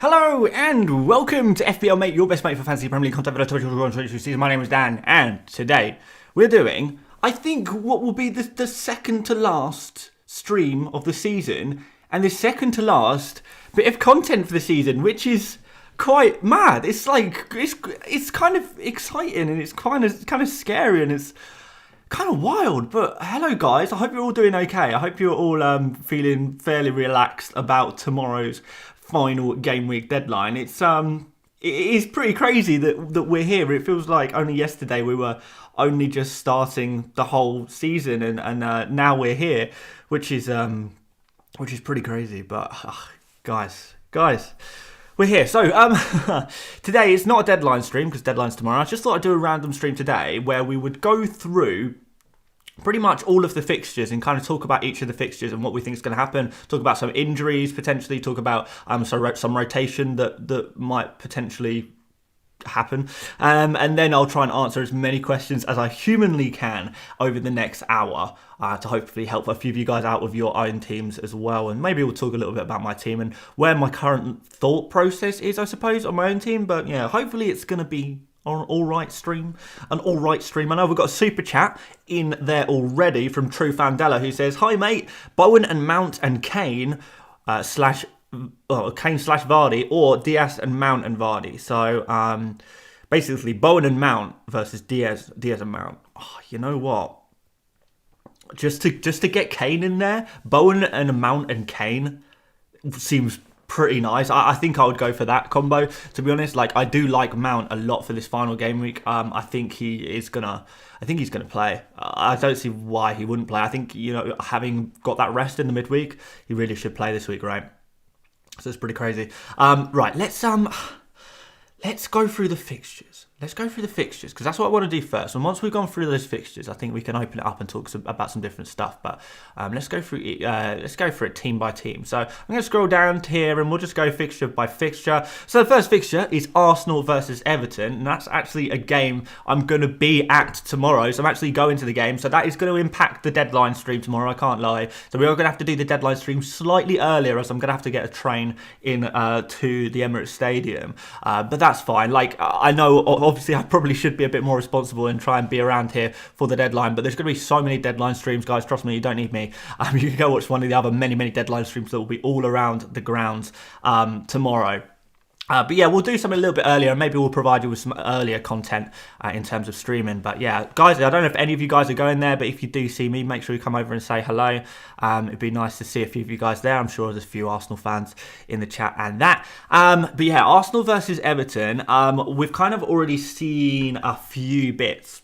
Hello and welcome to FPL Mate, your best mate for fantasy Premier League content for the 2022 season. My name is Dan, and today we're doing, I think, what will be the second to last stream of the season, and the second to last bit of content for the season, which is quite mad. It's like it's kind of exciting and it's kind of scary and it's kind of wild. But hello guys, I hope you're all doing okay. I hope you're all feeling fairly relaxed about tomorrow's final game week deadline. It is pretty crazy that we're here. It feels like only yesterday we were only just starting the whole season, and now we're here, which is pretty crazy. But guys, we're here. So today it's not a deadline stream because deadline's tomorrow. I just thought I'd do a random stream today where we would go through pretty much all of the fixtures and kind of talk about each of the fixtures and what we think is going to happen. Talk about some injuries, potentially talk about some rotation that might potentially happen. And then I'll try and answer as many questions as I humanly can over the next hour to hopefully help a few of you guys out with your own teams as well. And maybe we'll talk a little bit about my team and where my current thought process is, I suppose, on my own team. But yeah, hopefully it's going to be an alright stream. I know we've got a super chat in there already from True Fandela who says, "Hi mate, Bowen and Mount and Kane Kane slash Vardy, or Diaz and Mount and Vardy." So basically Bowen and Mount versus Diaz and Mount. Oh, you know what? Just to get Kane in there, Bowen and Mount and Kane seems pretty nice. I think I would go for that combo, to be honest. Like, I do like Mount a lot for this final game week. I think he's gonna play. I don't see why he wouldn't play. I think, having got that rest in the midweek, he really should play this week, right? So it's pretty crazy. Right, let's go through the fixtures. Because that's what I want to do first. And once we've gone through those fixtures, I think we can open it up and talk about some different stuff. But let's go through it team by team. So I'm going to scroll down here and we'll just go fixture by fixture. So the first fixture is Arsenal versus Everton, and that's actually a game I'm going to be at tomorrow. So I'm actually going to the game. So that is going to impact the deadline stream tomorrow. I can't lie. So we are going to have to do the deadline stream slightly earlier, as I'm going to have to get a train in to the Emirates Stadium. But that's fine. Like, I know, obviously, I probably should be a bit more responsible and try and be around here for the deadline, but there's going to be so many deadline streams, guys. Trust me, you don't need me. You can go watch one of the other many deadline streams that will be all around the grounds tomorrow. But yeah, we'll do something a little bit earlier, and maybe we'll provide you with some earlier content in terms of streaming. But yeah, guys, I don't know if any of you guys are going there, but if you do see me, make sure you come over and say hello. It'd be nice to see a few of you guys there. I'm sure there's a few Arsenal fans in the chat and that. But yeah, Arsenal versus Everton. We've kind of already seen a few bits.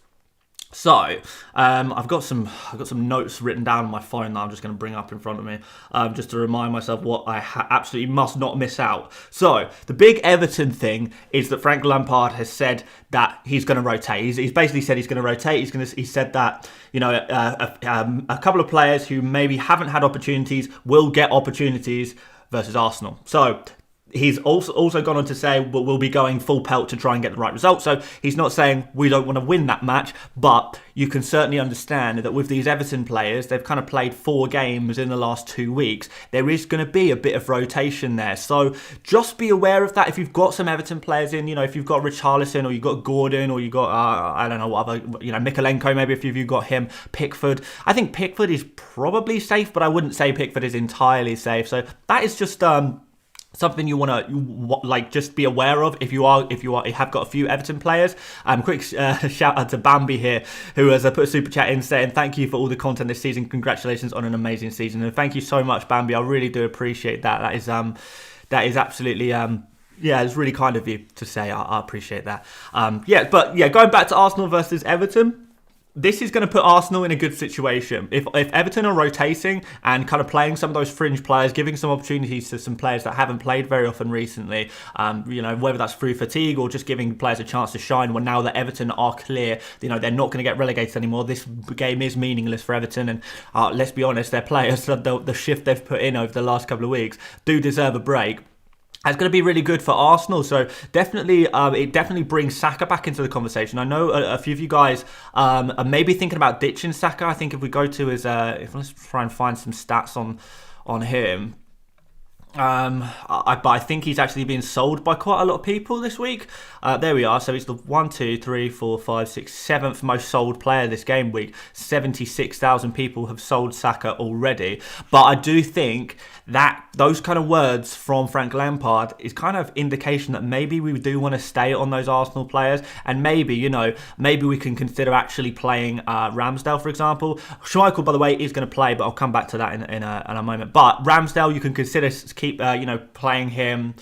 So, I've got some notes written down on my phone that I'm just going to bring up in front of me, just to remind myself what I absolutely must not miss out. So, the big Everton thing is that Frank Lampard has said that he's going to rotate. He's basically said he's going to rotate. He said that, a couple of players who maybe haven't had opportunities will get opportunities versus Arsenal. So, he's also gone on to say we'll be going full pelt to try and get the right result. So he's not saying we don't want to win that match, but you can certainly understand that with these Everton players, they've kind of played 4 games in the last 2 weeks. There is going to be a bit of rotation there. So just be aware of that. If you've got some Everton players in, if you've got Richarlison or you've got Gordon or you've got, I don't know, what other, Mikalenko, maybe if you've got him, Pickford. I think Pickford is probably safe, but I wouldn't say Pickford is entirely safe. So that is just something you want to just be aware of if you have got a few Everton players. Quick shout out to Bambi here, who has put a super chat in saying thank you for all the content this season. Congratulations on an amazing season, and thank you so much, Bambi. I really do appreciate that. That is absolutely it's really kind of you to say. I appreciate that. Going back to Arsenal versus Everton. This is going to put Arsenal in a good situation. If Everton are rotating and kind of playing some of those fringe players, giving some opportunities to some players that haven't played very often recently, whether that's through fatigue or just giving players a chance to shine, when now that Everton are clear, they're not going to get relegated anymore. This game is meaningless for Everton, and let's be honest, their players, the shift they've put in over the last couple of weeks, do deserve a break. It's going to be really good for Arsenal. So definitely, it definitely brings Saka back into the conversation. I know a few of you guys are maybe thinking about ditching Saka. I think if we go to his, let's try and find some stats on him. But I think he's actually been sold by quite a lot of people this week. There we are. So he's the 1, 2, 3, 4, 5, 6, 7th most sold player this game week. 76,000 people have sold Saka already. But I do think that those kind of words from Frank Lampard is kind of indication that maybe we do want to stay on those Arsenal players, and maybe maybe we can consider actually playing Ramsdale, for example. Schmeichel, by the way, is going to play, but I'll come back to that in a moment. But Ramsdale, you can consider keep playing him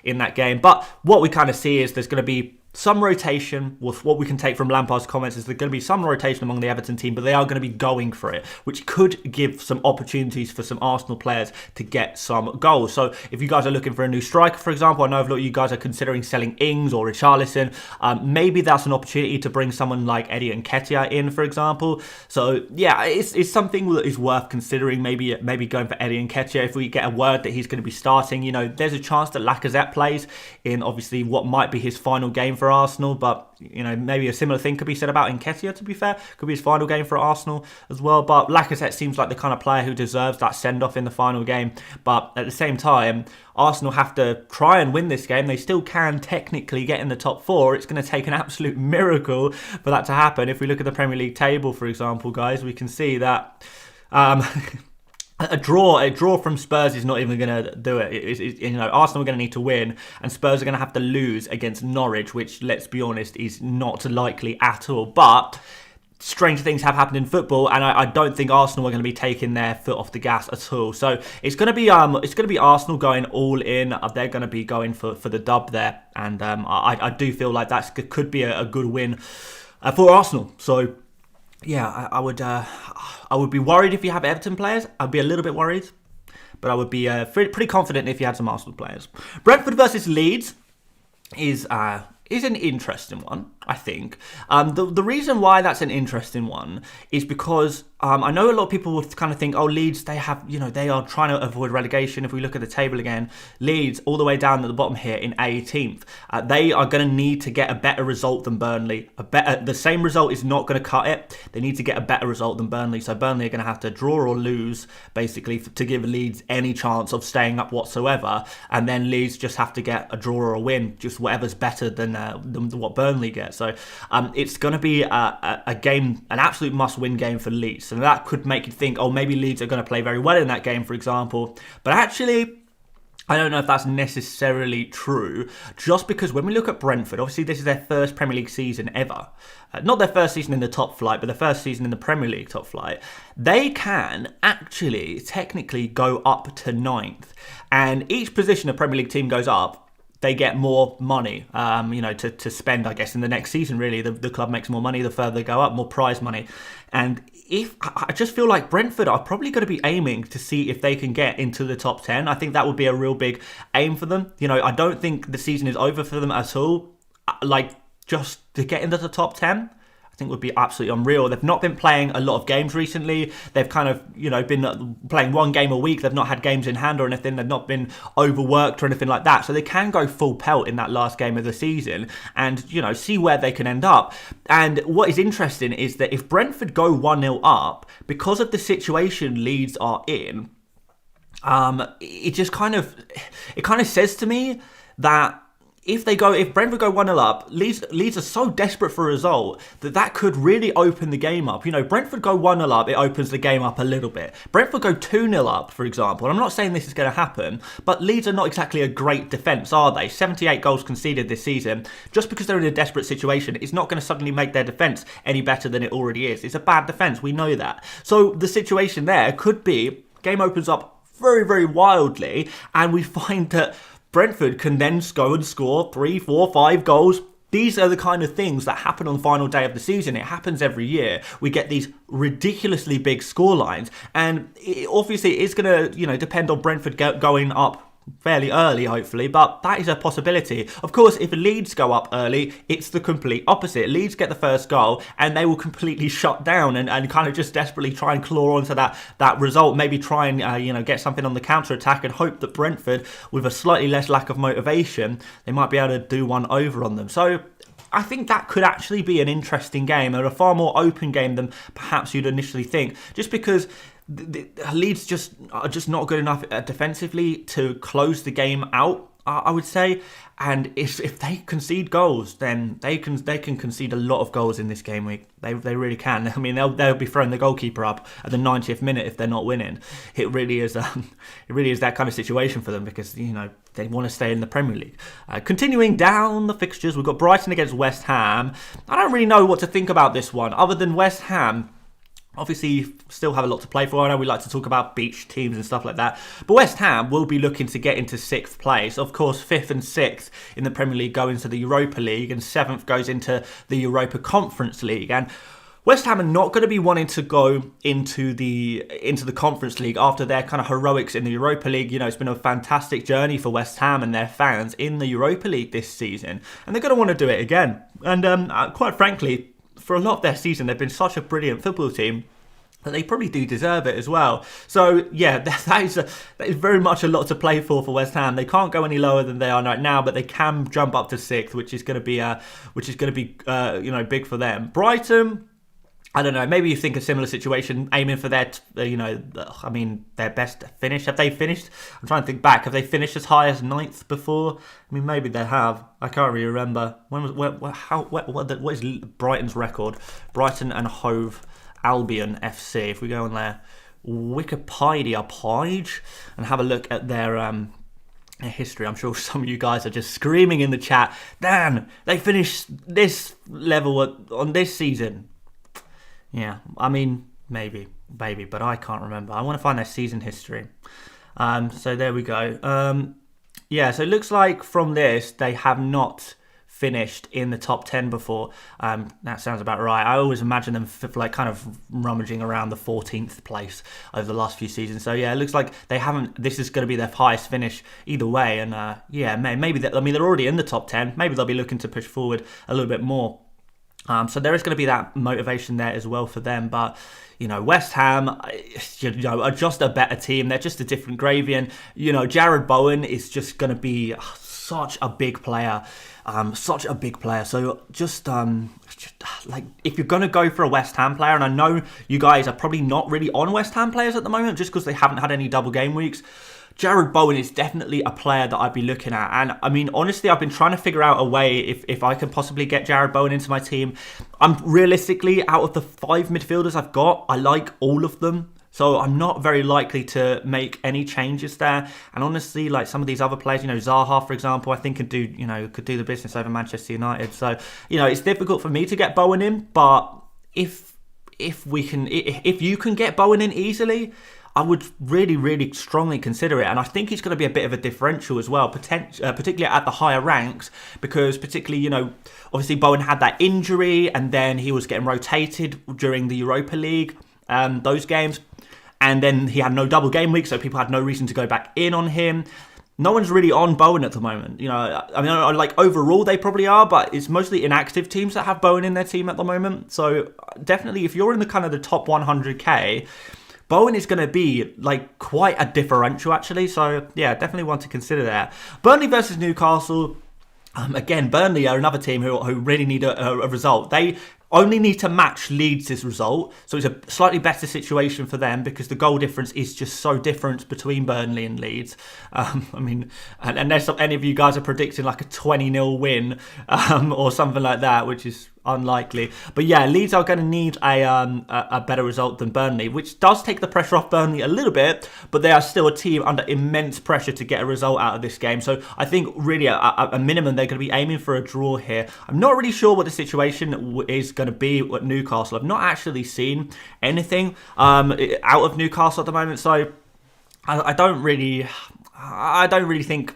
in that game. But what we kind of see is there's going to be some rotation. With what we can take from Lampard's comments is there's going to be some rotation among the Everton team, but they are going to be going for it, which could give some opportunities for some Arsenal players to get some goals. So if you guys are looking for a new striker, for example, I know a lot of you guys are considering selling Ings or Richarlison. Maybe that's an opportunity to bring someone like Eddie Nketiah in, for example. So yeah, it's something that is worth considering. Maybe going for Eddie Nketiah if we get a word that he's going to be starting. There's a chance that Lacazette plays in obviously what might be his final game for Arsenal, but maybe a similar thing could be said about Nketiah, to be fair. Could be his final game for Arsenal as well, but Lacazette seems like the kind of player who deserves that send-off in the final game. But at the same time, Arsenal have to try and win this game. They still can technically get in the top 4. It's going to take an absolute miracle for that to happen. If we look at the Premier League table, for example, guys, we can see that a draw from Spurs is not even going to do it. Arsenal are going to need to win, and Spurs are going to have to lose against Norwich, which, let's be honest, is not likely at all. But strange things have happened in football, and I don't think Arsenal are going to be taking their foot off the gas at all. So it's going to be Arsenal going all in. They're going to be going for the dub there, and I do feel like that could be a good win for Arsenal. So yeah, I would be worried if you have Everton players. I'd be a little bit worried, but I would be pretty confident if you had some Arsenal players. Brentford versus Leeds is an interesting one, I think. The reason why that's an interesting one is because I know a lot of people would kind of think, oh, Leeds, they are trying to avoid relegation. If we look at the table again, Leeds all the way down at the bottom here in 18th. They are going to need to get a better result than Burnley. The same result is not going to cut it. They need to get a better result than Burnley. So Burnley are going to have to draw or lose, basically, to give Leeds any chance of staying up whatsoever. And then Leeds just have to get a draw or a win, just whatever's better than what Burnley get. So it's going to be a game, an absolute must-win game for Leeds. So that could make you think, oh, maybe Leeds are going to play very well in that game, for example. But actually, I don't know if that's necessarily true, just because when we look at Brentford, obviously this is their first Premier League season ever. Not their first season in the top flight, but their first season in the Premier League top flight. They can actually technically go up to 9th. And each position a Premier League team goes up, they get more money, to spend, I guess, in the next season, really. The club makes more money the further they go up, more prize money. And I just feel like Brentford are probably going to be aiming to see if they can get into the top 10. I think that would be a real big aim for them. I don't think the season is over for them at all. Just to get into the top 10, I think would be absolutely unreal. They've not been playing a lot of games recently. They've kind of, been playing one game a week. They've not had games in hand or anything. They've not been overworked or anything like that. So they can go full pelt in that last game of the season and, see where they can end up. And what is interesting is that if Brentford go 1-0 up, because of the situation Leeds are in, it kind of says to me that if Brentford go 1-0 up, Leeds are so desperate for a result that could really open the game up. Brentford go 1-0 up, it opens the game up a little bit. Brentford go 2-0 up, for example. And I'm not saying this is going to happen, but Leeds are not exactly a great defence, are they? 78 goals conceded this season. Just because they're in a desperate situation, it's not going to suddenly make their defence any better than it already is. It's a bad defence, we know that. So the situation there could be, game opens up very, very wildly, and we find that Brentford can then go and score 3, 4, 5 goals. These are the kind of things that happen on the final day of the season. It happens every year. We get these ridiculously big scorelines, and obviously it is going to, depend on Brentford going up fairly early, hopefully, but that is a possibility. Of course, if Leeds go up early, it's the complete opposite. Leeds get the first goal and they will completely shut down and kind of just desperately try and claw onto that result, maybe try and get something on the counter-attack and hope that Brentford, with a slightly less lack of motivation, they might be able to do one over on them. So I think that could actually be an interesting game and a far more open game than perhaps you'd initially think, just because Leeds just are just not good enough defensively to close the game out, I would say. And if they concede goals, then they can concede a lot of goals in this game week. They really can. I mean, they'll be throwing the goalkeeper up at the 90th minute if they're not winning. It really is that kind of situation for them, because they want to stay in the Premier League. Continuing down the fixtures, we've got Brighton against West Ham. I don't really know what to think about this one, other than West Ham obviously still have a lot to play for. I know we like to talk about beach teams and stuff like that, but West Ham will be looking to get into 6th place. Of course, 5th and 6th in the Premier League go into the Europa League, and 7th goes into the Europa Conference League. And West Ham are not going to be wanting to go into the Conference League after their kind of heroics in the Europa League. It's been a fantastic journey for West Ham and their fans in the Europa League this season, and they're going to want to do it again. And quite frankly, for a lot of their season, they've been such a brilliant football team that they probably do deserve it as well. So yeah, that is very much a lot to play for West Ham. They can't go any lower than they are right now, but they can jump up to 6th, which is going to be big for them. Brighton, I don't know, maybe you think a similar situation, aiming for their their best finish. Have they finished? I'm trying to think back. Have they finished as high as 9th before? I mean, maybe they have. I can't really remember. What is Brighton's record? Brighton and Hove Albion FC. If we go on their Wikipedia page and have a look at their history, I'm sure some of you guys are just screaming in the chat, Dan, they finished this level on this season. Yeah, I mean, maybe, but I can't remember. I want to find their season history. So there we go. So it looks like from this, they have not finished in the top 10 before. That sounds about right. I always imagine them kind of rummaging around the 14th place over the last few seasons. So yeah, it looks like they haven't. This is going to be their highest finish either way. And maybe they're already in the top 10. Maybe they'll be looking to push forward a little bit more. So there is going to be that motivation there as well for them. But, West Ham, are just a better team. They're just a different gravy. And, Jared Bowen is just going to be such a big player. So just if you're going to go for a West Ham player, and I know you guys are probably not really on West Ham players at the moment just because they haven't had any double game weeks, Jared Bowen is definitely a player that I'd be looking at. And I mean, honestly, I've been trying to figure out a way if I can possibly get Jared Bowen into my team. I'm realistically, out of the 5 midfielders I've got, I like all of them. So I'm not very likely to make any changes there. And honestly, like some of these other players, Zaha, for example, I think could do the business over Manchester United. So, it's difficult for me to get Bowen in, but if you can get Bowen in easily, I would really, really strongly consider it. And I think he's going to be a bit of a differential as well, particularly at the higher ranks, because particularly, obviously Bowen had that injury and then he was getting rotated during the Europa League, those games. And then he had no double game week, so people had no reason to go back in on him. No one's really on Bowen at the moment. Overall they probably are, but it's mostly inactive teams that have Bowen in their team at the moment. So definitely, if you're in the kind of the top 100k, Bowen is going to be quite a differential actually. So yeah, definitely want to consider that. Burnley versus Newcastle. Again, Burnley are another team who really need a result. They only need to match Leeds' result, so it's a slightly better situation for them because the goal difference is just so different between Burnley and Leeds. Unless any of you guys are predicting like a 20-0 win or something like that, which is unlikely. But yeah, Leeds are going to need a better result than Burnley, which does take the pressure off Burnley a little bit, but they are still a team under immense pressure to get a result out of this game. So I think really a minimum they're going to be aiming for a draw here. I'm not really sure what the situation is going to be at Newcastle. I've not actually seen anything out of Newcastle at the moment, so I don't really think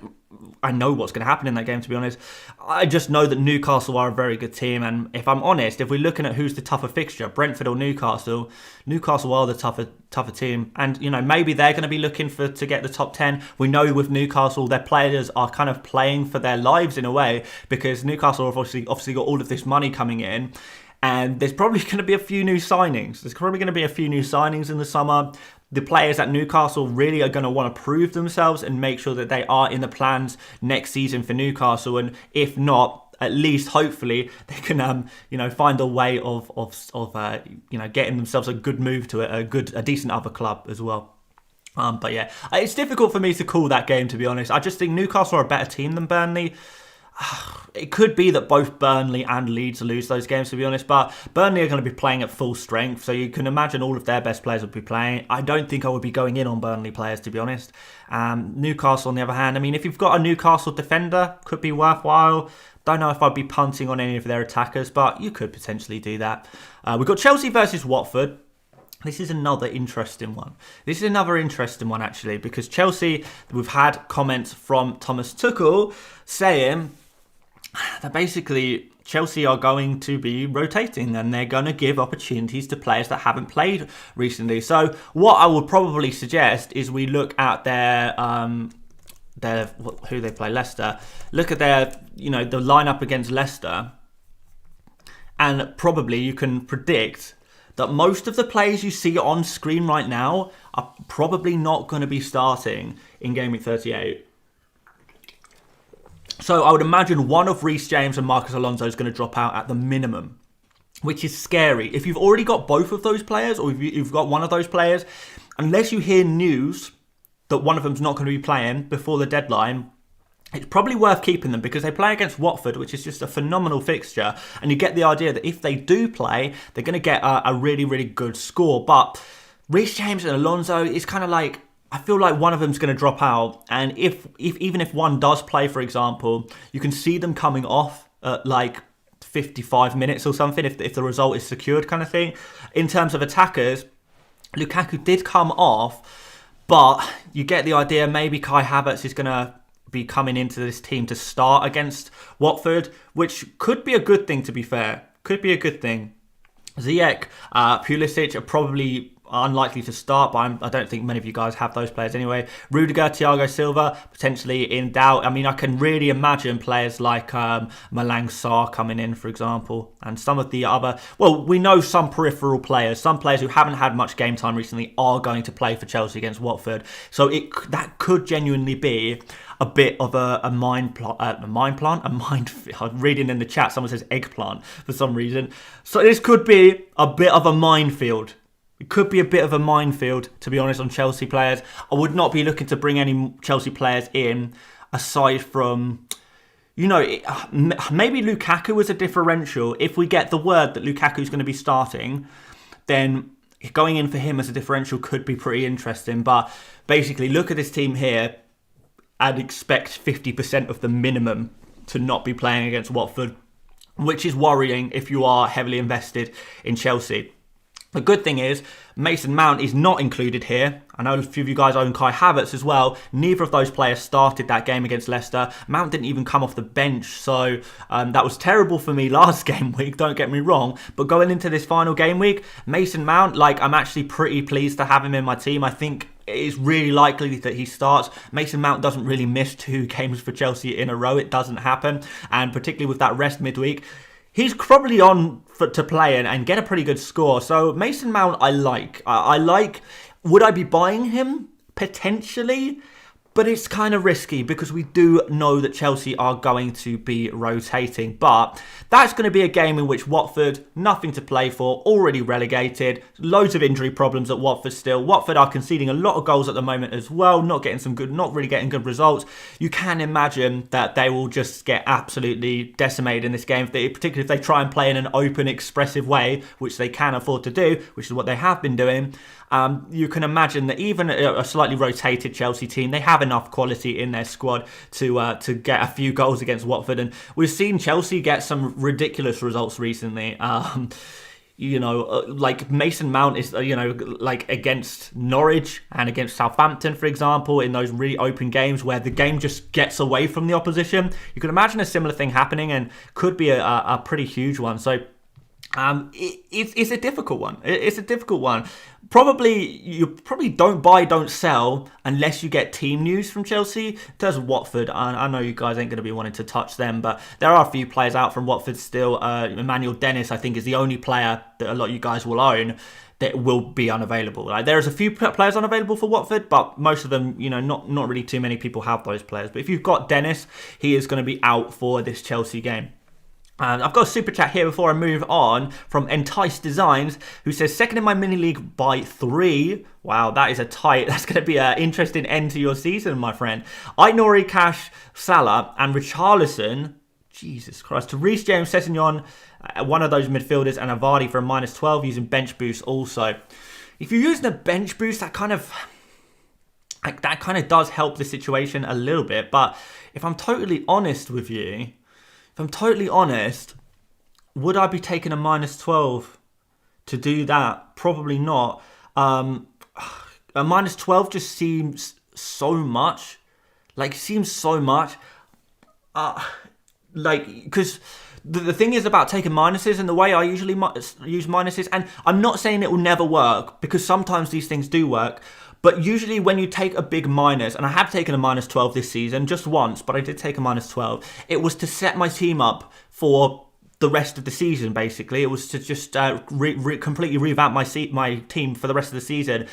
I know what's going to happen in that game, to be honest. I just know that Newcastle are a very good team, and if I'm honest, if we're looking at who's the tougher fixture, Brentford or Newcastle, Newcastle are the tougher team, and maybe they're going to be looking to get the top 10. We know with Newcastle, their players are kind of playing for their lives in a way, because Newcastle have obviously got all of this money coming in. And there's probably going to be a few new signings. There's probably going to be a few new signings in the summer. The players at Newcastle really are going to want to prove themselves and make sure that they are in the plans next season for Newcastle. And if not, at least hopefully they can find a way of getting themselves a good move to a decent other club as well. But yeah, it's difficult for me to call that game, to be honest. I just think Newcastle are a better team than Burnley. It could be that both Burnley and Leeds lose those games, to be honest, but Burnley are going to be playing at full strength, so you can imagine all of their best players would be playing. I don't think I would be going in on Burnley players, to be honest. Newcastle, on the other hand, I mean, if you've got a Newcastle defender, could be worthwhile. Don't know if I'd be punting on any of their attackers, but you could potentially do that. We've got Chelsea versus Watford. This is another interesting one. Actually, because Chelsea, we've had comments from Thomas Tuchel saying that basically Chelsea are going to be rotating and they're going to give opportunities to players that haven't played recently. So what I would probably suggest is we look at their who they play, Leicester. Look at their, the lineup against Leicester, and probably you can predict that most of the players you see on screen right now are probably not going to be starting in Gameweek 38. So I would imagine one of Reece James and Marcus Alonso is going to drop out at the minimum, which is scary. If you've already got both of those players, or if you've got one of those players, unless you hear news that one of them's not going to be playing before the deadline, it's probably worth keeping them because they play against Watford, which is just a phenomenal fixture. And you get the idea that if they do play, they're going to get a really, really good score. But Reece James and Alonso is kind of like, I feel like one of them's going to drop out. And even if one does play, for example, you can see them coming off at like 55 minutes or something if the result is secured, kind of thing. In terms of attackers, Lukaku did come off, but you get the idea maybe Kai Havertz is going to be coming into this team to start against Watford, which could be a good thing, to be fair. Could be a good thing. Ziyech, Pulisic are probably unlikely to start, but I don't think many of you guys have those players anyway. Rudiger, Thiago Silva, potentially in doubt. I mean, I can really imagine players like Malang Sarr coming in, for example, and some of the other... Well, we know some peripheral players, some players who haven't had much game time recently are going to play for Chelsea against Watford. So that could genuinely be a bit of a mind plant. I'm reading in the chat, someone says eggplant for some reason. So this could be a bit of a minefield. It could be a bit of a minefield, to be honest, on Chelsea players. I would not be looking to bring any Chelsea players in, aside from, maybe Lukaku as a differential. If we get the word that Lukaku is going to be starting, then going in for him as a differential could be pretty interesting. But basically, look at this team here and expect 50% of the minimum to not be playing against Watford, which is worrying if you are heavily invested in Chelsea. The good thing is, Mason Mount is not included here. I know a few of you guys own Kai Havertz as well. Neither of those players started that game against Leicester. Mount didn't even come off the bench, so that was terrible for me last game week, don't get me wrong. But going into this final game week, Mason Mount, I'm actually pretty pleased to have him in my team. I think it is really likely that he starts. Mason Mount doesn't really miss 2 games for Chelsea in a row. It doesn't happen, and particularly with that rest midweek, he's probably on to play and get a pretty good score. So Mason Mount, I like. Would I be buying him? Potentially. But it's kind of risky because we do know that Chelsea are going to be rotating. But that's going to be a game in which Watford, nothing to play for, already relegated. Loads of injury problems at Watford still. Watford are conceding a lot of goals at the moment as well. Not really getting good results. You can imagine that they will just get absolutely decimated in this game, particularly if they try and play in an open, expressive way, which they can afford to do, which is what they have been doing. You can imagine that even a slightly rotated Chelsea team, they have enough quality in their squad to get a few goals against Watford. And we've seen Chelsea get some ridiculous results recently. Like Mason Mount is, like against Norwich and against Southampton, for example, in those really open games where the game just gets away from the opposition. You can imagine a similar thing happening and could be a pretty huge one. So it's a difficult one. It's a difficult one. You probably don't sell unless you get team news from Chelsea. In terms of Watford, I know you guys ain't going to be wanting to touch them, but there are a few players out from Watford still. Emmanuel Dennis, I think, is the only player that a lot of you guys will own that will be unavailable. There's a few players unavailable for Watford, but most of them, not really too many people have those players. But if you've got Dennis, he is going to be out for this Chelsea game. I've got a super chat here before I move on from Entice Designs, who says second in my mini league by 3. Wow, that's going to be an interesting end to your season, my friend. Nori, Cash, Salah, and Richarlison. Jesus Christ. To Reece James, Sessegnon, one of those midfielders, and Vardy for a -12 using bench boost also. If you're using a bench boost, that kind of does help the situation a little bit. But if I'm totally honest with you, would I be taking a -12 to do that? Probably not. A -12 just seems so much. Because the thing is about taking minuses, and the way I usually use minuses, and I'm not saying it will never work, because sometimes these things do work, but usually when you take a big minus, and I have taken a -12 this season, just once, but I did take a -12, it was to set my team up for the rest of the season, basically. It was to just completely revamp my team for the rest of the season.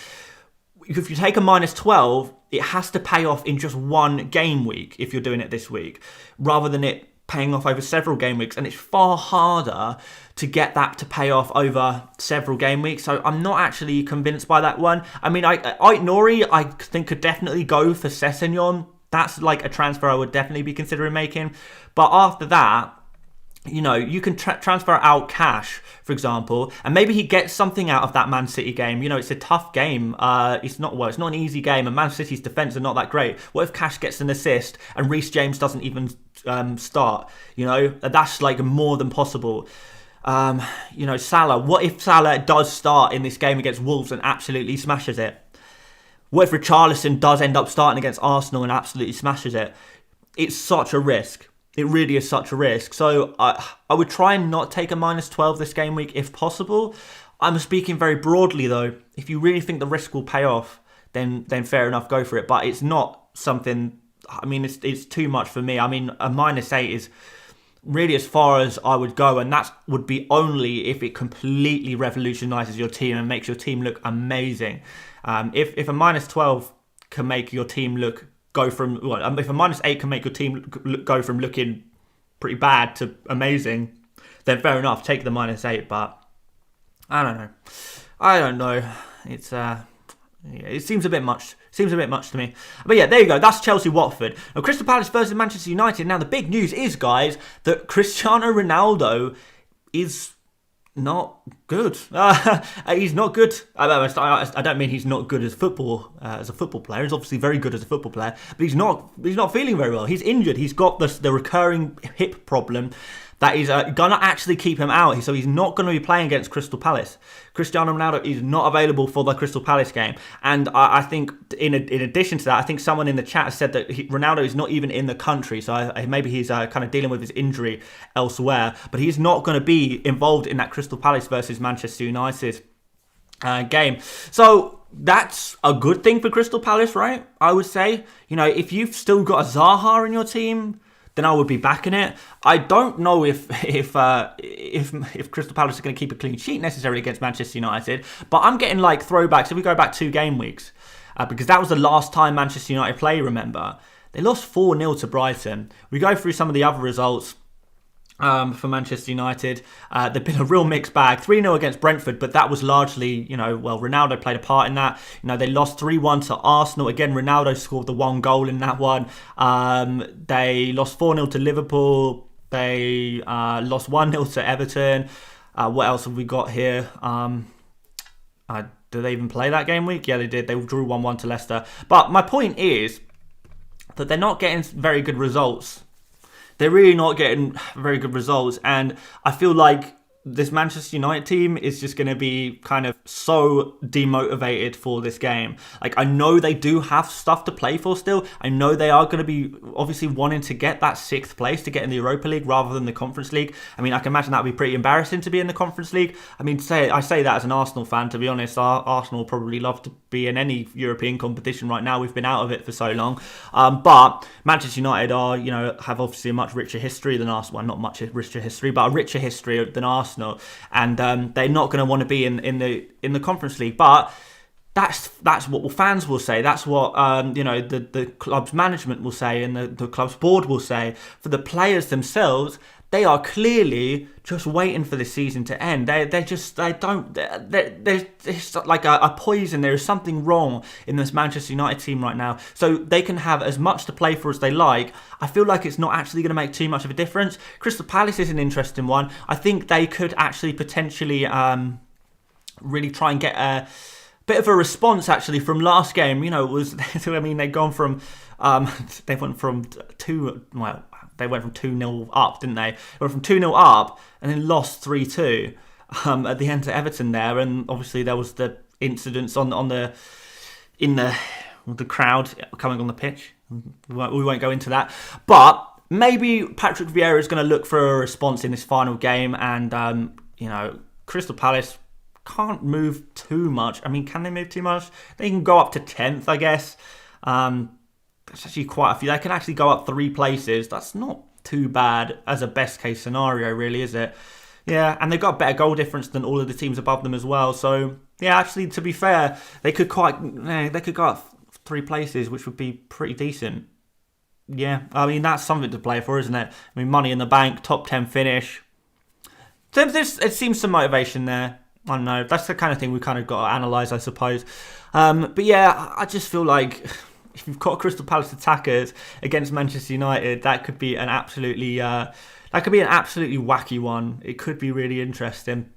If you take a -12, it has to pay off in just one game week if you're doing it this week, rather than it paying off over several game weeks, and it's far harder to get that to pay off over several game weeks. So I'm not actually convinced by that one. I mean, Nori, I think could definitely go for Sessegnon. That's like a transfer I would definitely be considering making. But after that, you know, you can transfer out Cash, for example, and maybe he gets something out of that Man City game. You know, it's a tough game. It's not an easy game, and Man City's defence are not that great. What if Cash gets an assist and Reece James doesn't even start? You know, that's like more than possible. You know, Salah. What if Salah does start in this game against Wolves and absolutely smashes it? What if Richarlison does end up starting against Arsenal and absolutely smashes it? It's such a risk. It really is such a risk. So I would try and not take a -12 this game week if possible. I'm speaking very broadly though. If you really think the risk will pay off, then fair enough, go for it. But it's not something, I mean, it's too much for me. I mean, a -8 is really as far as I would go, and that would be only if it completely revolutionises your team and makes your team look amazing. If a -12 can make your team if a -8 can make your team go from looking pretty bad to amazing, then fair enough, take the -8. But I don't know. It's it seems a bit much. Seems a bit much to me. But yeah, there you go. That's Chelsea-Watford. Now, Crystal Palace versus Manchester United. Now, the big news is, guys, that Cristiano Ronaldo is not good. He's not good. I don't mean he's not good as a football player. He's obviously very good as a football player, but he's not feeling very well. He's injured. He's got the recurring hip problem that is going to actually keep him out. So he's not going to be playing against Crystal Palace. Cristiano Ronaldo is not available for the Crystal Palace game. And I think in addition to that, I think someone in the chat said that Ronaldo is not even in the country. So maybe he's kind of dealing with his injury elsewhere. But he's not going to be involved in that Crystal Palace versus Manchester United game. So that's a good thing for Crystal Palace, right? I would say. You know, if you've still got a Zaha in your team, then I would be backing it. I don't know if Crystal Palace are going to keep a clean sheet necessarily against Manchester United, but I'm getting like throwbacks. If we go back 2 game weeks, because that was the last time Manchester United played, remember? They lost 4-0 to Brighton. We go through some of the other results for Manchester United. They've been a real mixed bag. 3-0 against Brentford, but that was largely, Ronaldo played a part in that. They lost 3-1 to Arsenal. Again, Ronaldo scored the 1 goal in that one. They lost 4-0 to Liverpool. They lost 1-0 to Everton. What else have we got here? Did they even play that game week? Yeah, they did. They drew 1-1 to Leicester. But my point is that they're not getting very good results. They're really not getting very good results. And I feel like this Manchester United team is just going to be kind of so demotivated for this game. Like, I know they do have stuff to play for still. I know they are going to be obviously wanting to get that 6th place to get in the Europa League rather than the Conference League. I mean, I can imagine that would be pretty embarrassing to be in the Conference League. I mean, I say that as an Arsenal fan, to be honest. Arsenal probably love to be in any European competition right now. We've been out of it for so long. But Manchester United have obviously a much richer history than Arsenal. Well, not much richer history, but a richer history than Arsenal. And they're not going to want to be in the Conference League. But that's what fans will say. That's what the club's management will say, and the club's board will say. For the players themselves, they are clearly just waiting for this season to end. There's like a poison. There is something wrong in this Manchester United team right now. So they can have as much to play for as they like. I feel like it's not actually going to make too much of a difference. Crystal Palace is an interesting one. I think they could actually potentially really try and get a bit of a response actually from last game. You know, it was they'd gone from they went from 2-0 up, didn't they? They went from 2-0 up and then lost 3-2 at the end to Everton there. And obviously there was the incidents in the crowd coming on the pitch. We won't go into that. But maybe Patrick Vieira is going to look for a response in this final game. And, Crystal Palace can't move too much. I mean, can they move too much? They can go up to 10th, I guess. It's actually quite a few. They can actually go up 3 places. That's not too bad as a best case scenario, really, is it? Yeah, and they've got a better goal difference than all of the teams above them as well. So, yeah, actually, to be fair, they could go up 3 places, which would be pretty decent. Yeah, I mean, that's something to play for, isn't it? I mean, money in the bank, top 10 finish. So it seems some motivation there. I don't know. That's the kind of thing we kind of got to analyse, I suppose. But yeah, I just feel like if you've got Crystal Palace attackers against Manchester United, that could be an absolutely wacky one. It could be really interesting.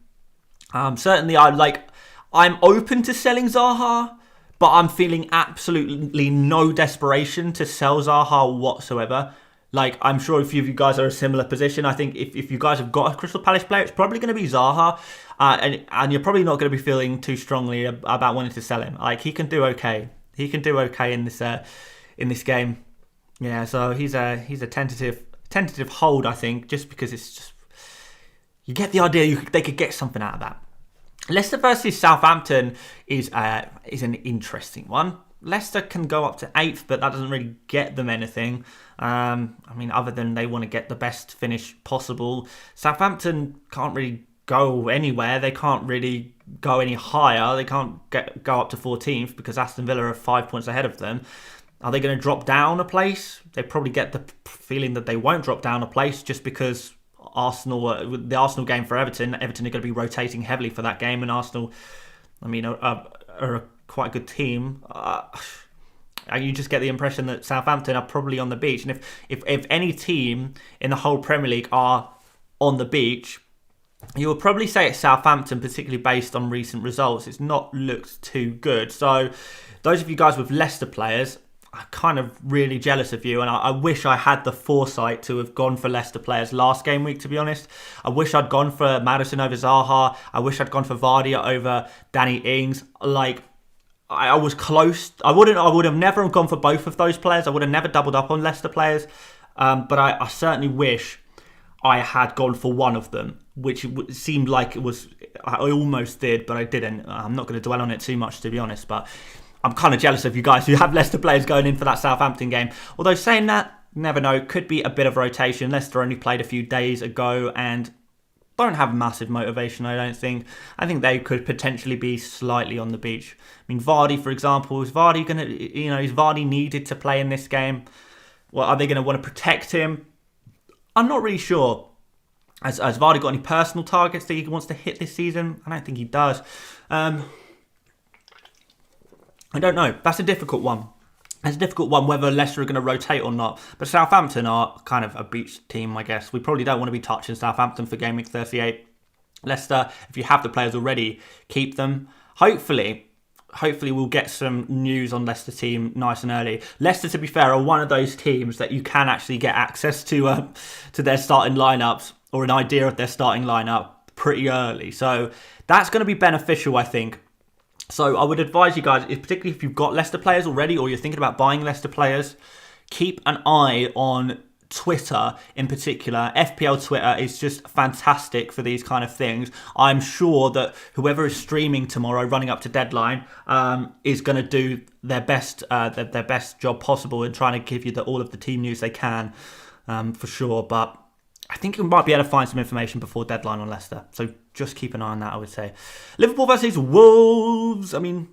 Certainly, I'm open to selling Zaha, but I'm feeling absolutely no desperation to sell Zaha whatsoever. Like, I'm sure a few of you guys are in a similar position. I think if you guys have got a Crystal Palace player, it's probably going to be Zaha. And you're probably not going to be feeling too strongly about wanting to sell him. Like, he can do okay. He can do okay in this game. Yeah, so he's a tentative hold, I think, just because it's just, you get the idea they could get something out of that. Leicester versus Southampton is an interesting one. Leicester can go up to 8th, but that doesn't really get them anything. Other than they want to get the best finish possible. Southampton can't really go anywhere. They can't really go any higher. They can't go up to 14th because Aston Villa are 5 points ahead of them. Are they going to drop down a place? They probably get the feeling that they won't drop down a place just because the Arsenal game for Everton are going to be rotating heavily for that game, and Arsenal, are a quite a good team. You just get the impression that Southampton are probably on the beach, and if any team in the whole Premier League are on the beach, you would probably say it's Southampton, particularly based on recent results. It's not looked too good. So those of you guys with Leicester players, I'm kind of really jealous of you, and I wish I had the foresight to have gone for Leicester players last game week, to be honest. I wish I'd gone for Maddison over Zaha. I wish I'd gone for Vardy over Danny Ings. I was close. I would have never gone for both of those players. I would have never doubled up on Leicester players. But I certainly wish I had gone for one of them, which seemed like it was. I almost did, but I didn't. I'm not going to dwell on it too much, to be honest. But I'm kind of jealous of you guys who have Leicester players going in for that Southampton game. Although saying that, never know. Could be a bit of rotation. Leicester only played a few days ago and don't have massive motivation, I don't think. I think they could potentially be slightly on the beach. I mean, Vardy, for example, is Vardy needed to play in this game? Well, are they going to want to protect him? I'm not really sure. Has Vardy got any personal targets that he wants to hit this season? I don't think he does. I don't know. That's a difficult one. It's a difficult one whether Leicester are going to rotate or not. But Southampton are kind of a beach team, I guess. We probably don't want to be touching Southampton for Gameweek 38. Leicester, if you have the players already, keep them. Hopefully we'll get some news on Leicester team nice and early. Leicester, to be fair, are one of those teams that you can actually get access to their starting lineups or an idea of their starting lineup pretty early. So that's going to be beneficial, I think. So I would advise you guys, particularly if you've got Leicester players already or you're thinking about buying Leicester players, keep an eye on Twitter in particular. FPL Twitter is just fantastic for these kind of things. I'm sure that whoever is streaming tomorrow, running up to deadline, is going to do their best job possible in trying to give you all of the team news they can, for sure. But I think you might be able to find some information before deadline on Leicester. So just keep an eye on that, I would say. Liverpool versus Wolves. I mean,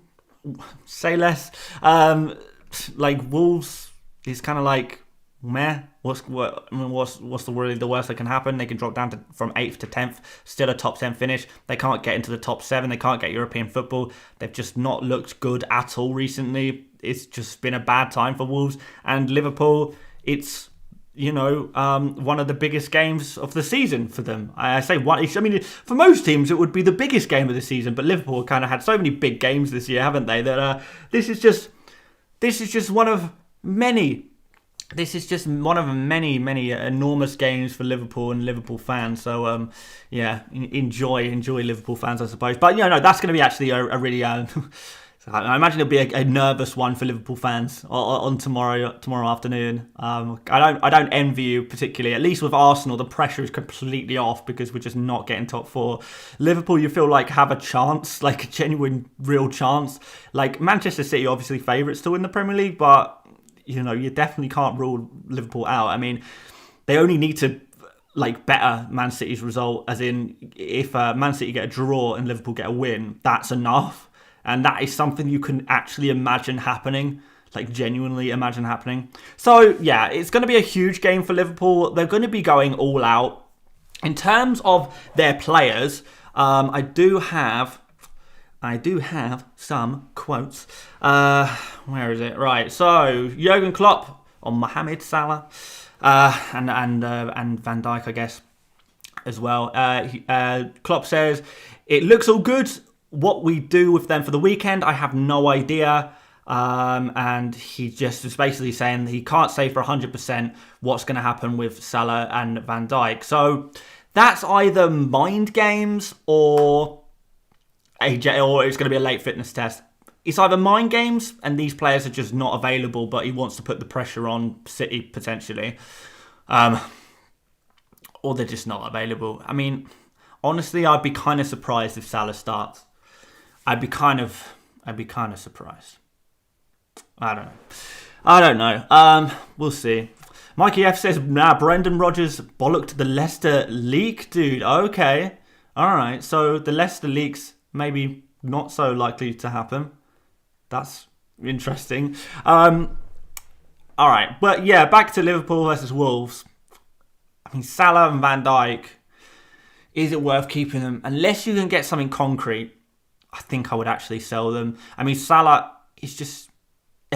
say less. Wolves is kind of like meh. What's really the worst that can happen? They can drop down from 8th to 10th, still a top 10 finish. They can't get into the top 7. They can't get European football. They've just not looked good at all recently. It's just been a bad time for Wolves. And Liverpool, it's one of the biggest games of the season for them. I say one. I mean, for most teams, it would be the biggest game of the season. But Liverpool kind of had so many big games this year, haven't they? That this is just one of many. This is just one of many enormous games for Liverpool and Liverpool fans. So enjoy Liverpool fans, I suppose. But that's going to be actually a really. I imagine it'll be a nervous one for Liverpool fans on tomorrow afternoon. I don't envy you particularly. At least with Arsenal, the pressure is completely off because we're just not getting top 4. Liverpool, you feel like have a chance, like a genuine, real chance. Like Manchester City, obviously favourites to win the Premier League, but you definitely can't rule Liverpool out. I mean, they only need to better Man City's result, as in if Man City get a draw and Liverpool get a win, that's enough. And that is something you can actually imagine happening, genuinely imagine happening. So, yeah, it's going to be a huge game for Liverpool. They're going to be going all out. In terms of their players, I do have some quotes. Where is it? Right, so Jurgen Klopp on Mohamed Salah and Van Dijk, I guess, as well. Klopp says, "It looks all good. What we do with them for the weekend, I have no idea." And he just was basically saying he can't say for 100% what's going to happen with Salah and Van Dijk. So that's either mind games or it's going to be a late fitness test. It's either mind games and these players are just not available, but he wants to put the pressure on City potentially, or they're just not available. I mean, honestly, I'd be kind of surprised if Salah starts. I'd be kind of surprised. I don't know. We'll see. Mikey F says, Brendan Rodgers bollocked the Leicester leak, dude. Okay. All right. So the Leicester leak's maybe not so likely to happen. That's interesting. All right. But yeah, back to Liverpool versus Wolves. I mean, Salah and Van Dijk, is it worth keeping them? Unless you can get something concrete, I think I would actually sell them. I mean, Salah is just...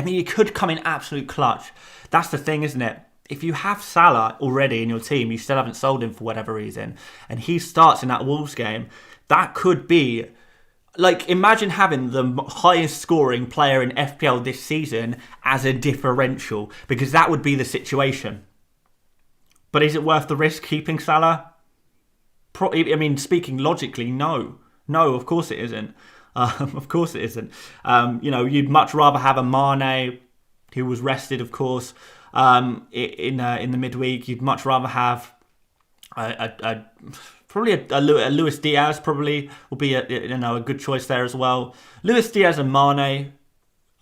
he could come in absolute clutch. That's the thing, isn't it? If you have Salah already in your team, you still haven't sold him for whatever reason, and he starts in that Wolves game, that could be... imagine having the highest scoring player in FPL this season as a differential, because that would be the situation. But is it worth the risk keeping Salah? Speaking logically, no. No, of course it isn't. Of course it isn't. You'd much rather have a Mane, who was rested, of course, in the midweek. You'd much rather have probably a Luis Diaz. Probably will be a good choice there as well. Luis Diaz and Mane,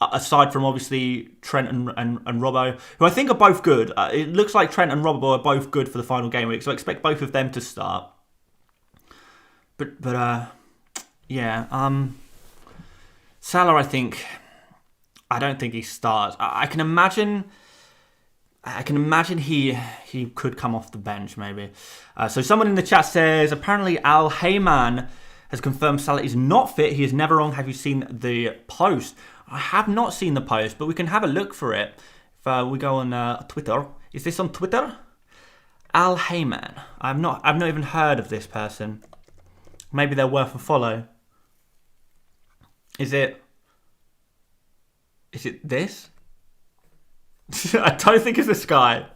aside from obviously Trent and Robbo, who I think are both good. It looks like Trent and Robbo are both good for the final game week, so I expect both of them to start. But Salah, I don't think he starts. I can imagine he could come off the bench maybe. So someone in the chat says, apparently Al Heyman has confirmed Salah is not fit. He is never wrong. Have you seen the post? I have not seen the post, but we can have a look for it. If we go on Twitter. Is this on Twitter? Al Heyman. I've not even heard of this person. Maybe they're worth a follow. Is it this? I don't think it's this guy.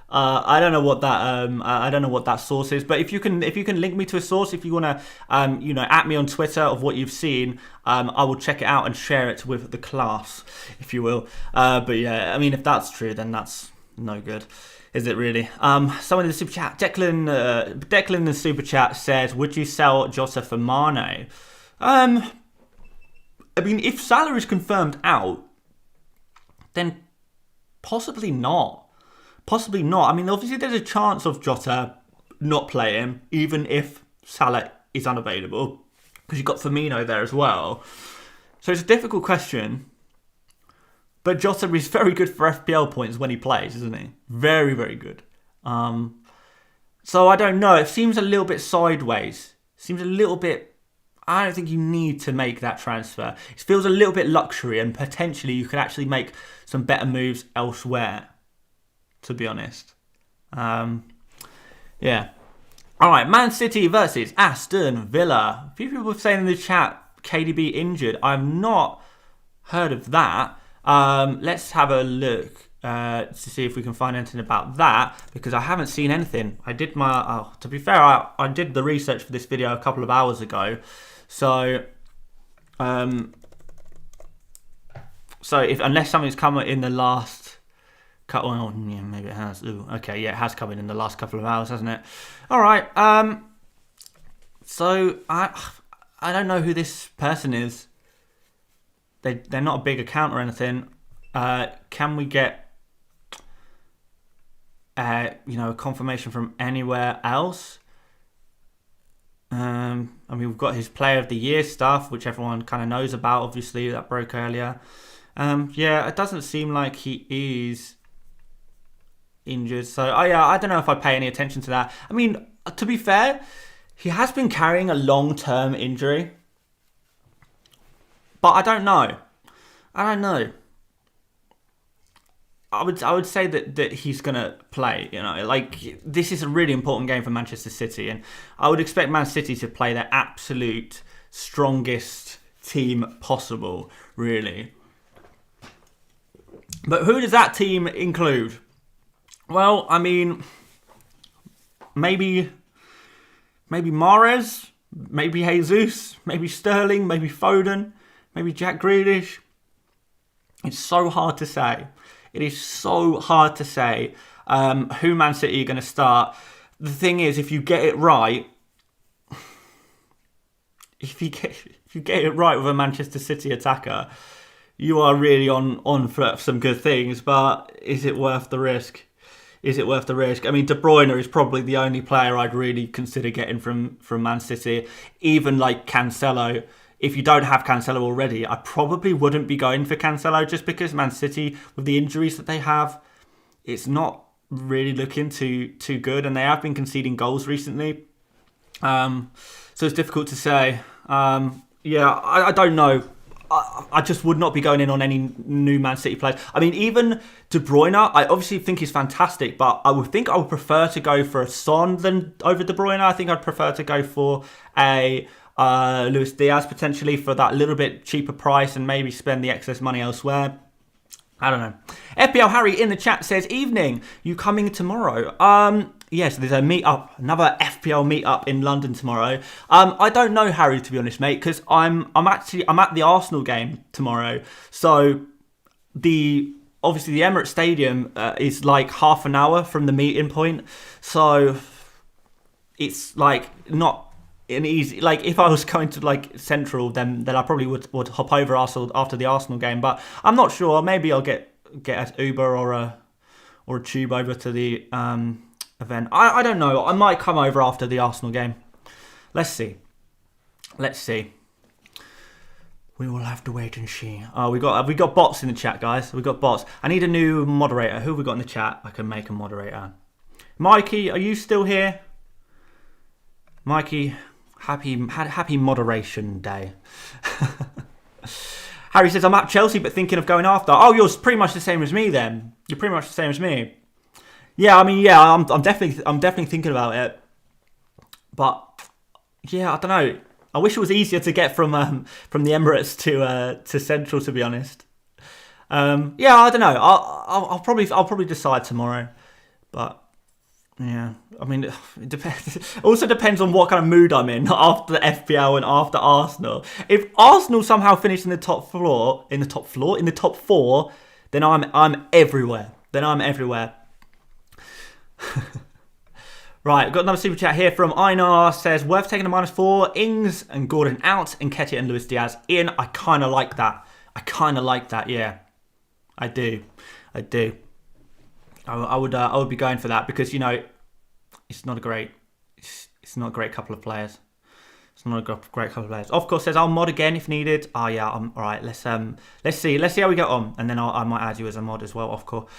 I don't know what that source is, but if you can link me to a source, if you want to at me on Twitter of what you've seen, I will check it out and share it with the class, if you will. But yeah, I mean, if that's true, then that's no good, is it really? Someone in the super chat, Declan in the super chat says, would you sell Jota for Mane? I mean, if Salah is confirmed out, then possibly not. Possibly not. I mean, obviously there's a chance of Jota not playing, even if Salah is unavailable, because you've got Firmino there as well. So it's a difficult question. But Jota is very good for FPL points when he plays, isn't he? Very, very good. So I don't know. It seems a little bit sideways. Seems a little bit... I don't think you need to make that transfer. It feels a little bit luxury, and potentially you could actually make some better moves elsewhere, to be honest. Yeah. All right, Man City versus Aston Villa. A few people have saying in the chat, KDB injured. I've not heard of that. Let's have a look to see if we can find anything about that, because I haven't seen anything. I did to be fair, I did the research for this video a couple of hours ago. So if unless something's come in the last couple, oh, yeah, maybe it has. Ooh, okay, yeah, it has come in the last couple of hours, hasn't it? All right. So I don't know who this person is. They're not a big account or anything. Can we get a confirmation from anywhere else? I mean, we've got his Player of the Year stuff, which everyone kind of knows about. Obviously, that broke earlier. Yeah, it doesn't seem like he is injured. So, I don't know if I pay any attention to that. I mean, to be fair, he has been carrying a long-term injury. But I don't know. I would say that he's gonna play. Like, this is a really important game for Manchester City, and I would expect Man City to play their absolute strongest team possible, really. But who does that team include? Well, I mean, maybe Mahrez, maybe Jesus, maybe Sterling, maybe Foden, maybe Jack Grealish. It's so hard to say. It is so hard to say who Man City are going to start. The thing is, if you get it right, if you get it right with a Manchester City attacker, you are really on for some good things. But is it worth the risk? Is it worth the risk? I mean, De Bruyne is probably the only player I'd really consider getting from Man City. Even like Cancelo. If you don't have Cancelo already, I probably wouldn't be going for Cancelo, just because Man City, with the injuries that they have, it's not really looking too good, and they have been conceding goals recently. So it's difficult to say. I don't know. I just would not be going in on any new Man City players. I mean, even De Bruyne, I obviously think he's fantastic, but I would prefer to go for a Son than over De Bruyne. I think I'd prefer to go for a Luis Diaz potentially for that little bit cheaper price, and maybe spend the excess money elsewhere. I don't know. FPL Harry in the chat says, "Evening, you coming tomorrow?" Yes, there's a meetup, another FPL meetup in London tomorrow. I don't know, Harry, to be honest, mate, because I'm at the Arsenal game tomorrow. So obviously the Emirates Stadium is like half an hour from the meeting point. So it's like not an easy, like if I was going to like Central, then I probably would hop over Arsenal after the Arsenal game. But I'm not sure. Maybe I'll get an Uber or a tube over to the event. I don't know. I might come over after the Arsenal game. Let's see. We will have to wait and see. Oh, we got bots in the chat, guys. We got bots. I need a new moderator. Who have we got in the chat? I can make a moderator. Mikey, are you still here? Mikey, happy moderation day. Harry says, "I'm at Chelsea, but thinking of going after." Oh, you're pretty much the same as me then. You're pretty much the same as me. Yeah, I mean, yeah, I'm definitely thinking about it. But yeah, I don't know. I wish it was easier to get from the Emirates to Central, to be honest. Yeah, I don't know. I'll probably decide tomorrow. But yeah, I mean, it depends. It also depends on what kind of mood I'm in after the FPL and after Arsenal. If Arsenal somehow finish in the top four, then I'm everywhere. Right, got another super chat here from Einar. Says, "Worth taking a -4. Ings and Gordon out, and Nketiah and Luis Diaz in." I kind of like that. Yeah, I do. I would be going for that, because it's not a great couple of players. It's not a great couple of players. Of course, says I'll mod again if needed. Oh yeah, all right. Let's see how we get on, and then I might add you as a mod as well. Of course.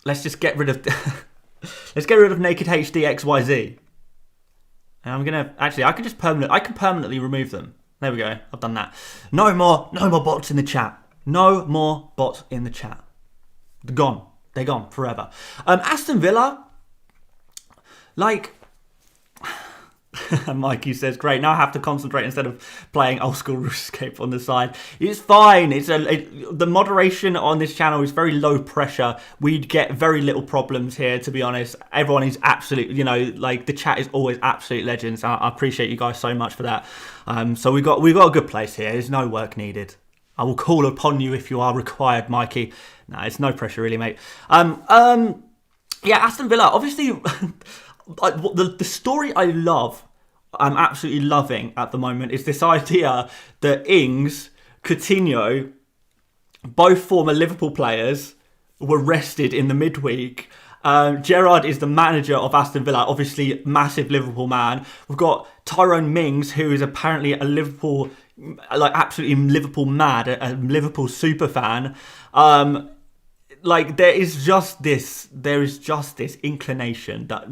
Let's just get rid of let's get rid of naked HD XYZ. And I'm gonna actually I can permanently remove them. There we go. I've done that. No more bots in the chat. No more bots in the chat. They're gone. They're gone forever. Aston Villa, like. Mikey says, great, now I have to concentrate instead of playing old school RuneScape on the side. It's fine. The moderation on this channel is very low pressure. We'd get very little problems here, to be honest. Everyone is absolute, the chat is always absolute legends. I appreciate you guys so much for that. So we got a good place here. There's no work needed. I will call upon you if you are required, Mikey. No, it's no pressure really, mate. Yeah, Aston Villa, obviously, the story I'm absolutely loving at the moment is this idea that Ings, Coutinho, both former Liverpool players, were rested in the midweek. Gerrard is the manager of Aston Villa, obviously massive Liverpool man. We've got Tyrone Mings, who is apparently a Liverpool, absolutely Liverpool mad, a Liverpool super fan. There is just this inclination that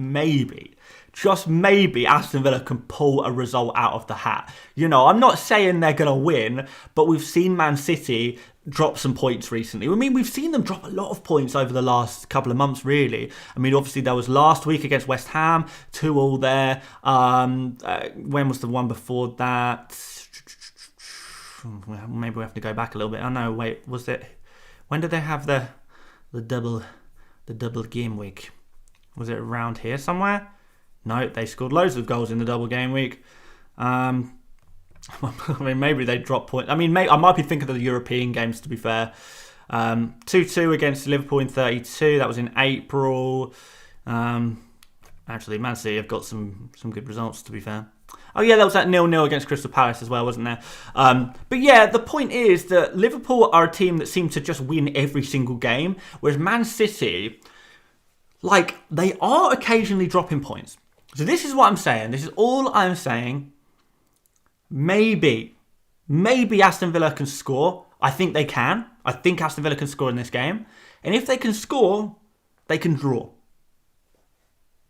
just maybe Aston Villa can pull a result out of the hat. I'm not saying they're going to win, but we've seen Man City drop some points recently. I mean, we've seen them drop a lot of points over the last couple of months, really. I mean, obviously, there was last week against West Ham, 2-2 there. When was the one before that? Maybe we have to go back a little bit. Oh, no, wait, was it... When did they have the double game week? Was it around here somewhere? No, they scored loads of goals in the double game week. I mean, maybe they dropped points. I mean, I might be thinking of the European games, to be fair. 2-2 against Liverpool in 32. That was in April. Actually, Man City have got some good results, to be fair. Oh, yeah, that was that 0-0 against Crystal Palace as well, wasn't there? But yeah, the point is that Liverpool are a team that seem to just win every single game, whereas Man City, they are occasionally dropping points. So this is what I'm saying. This is all I'm saying. Maybe Aston Villa can score. I think they can. I think Aston Villa can score in this game. And if they can score, they can draw.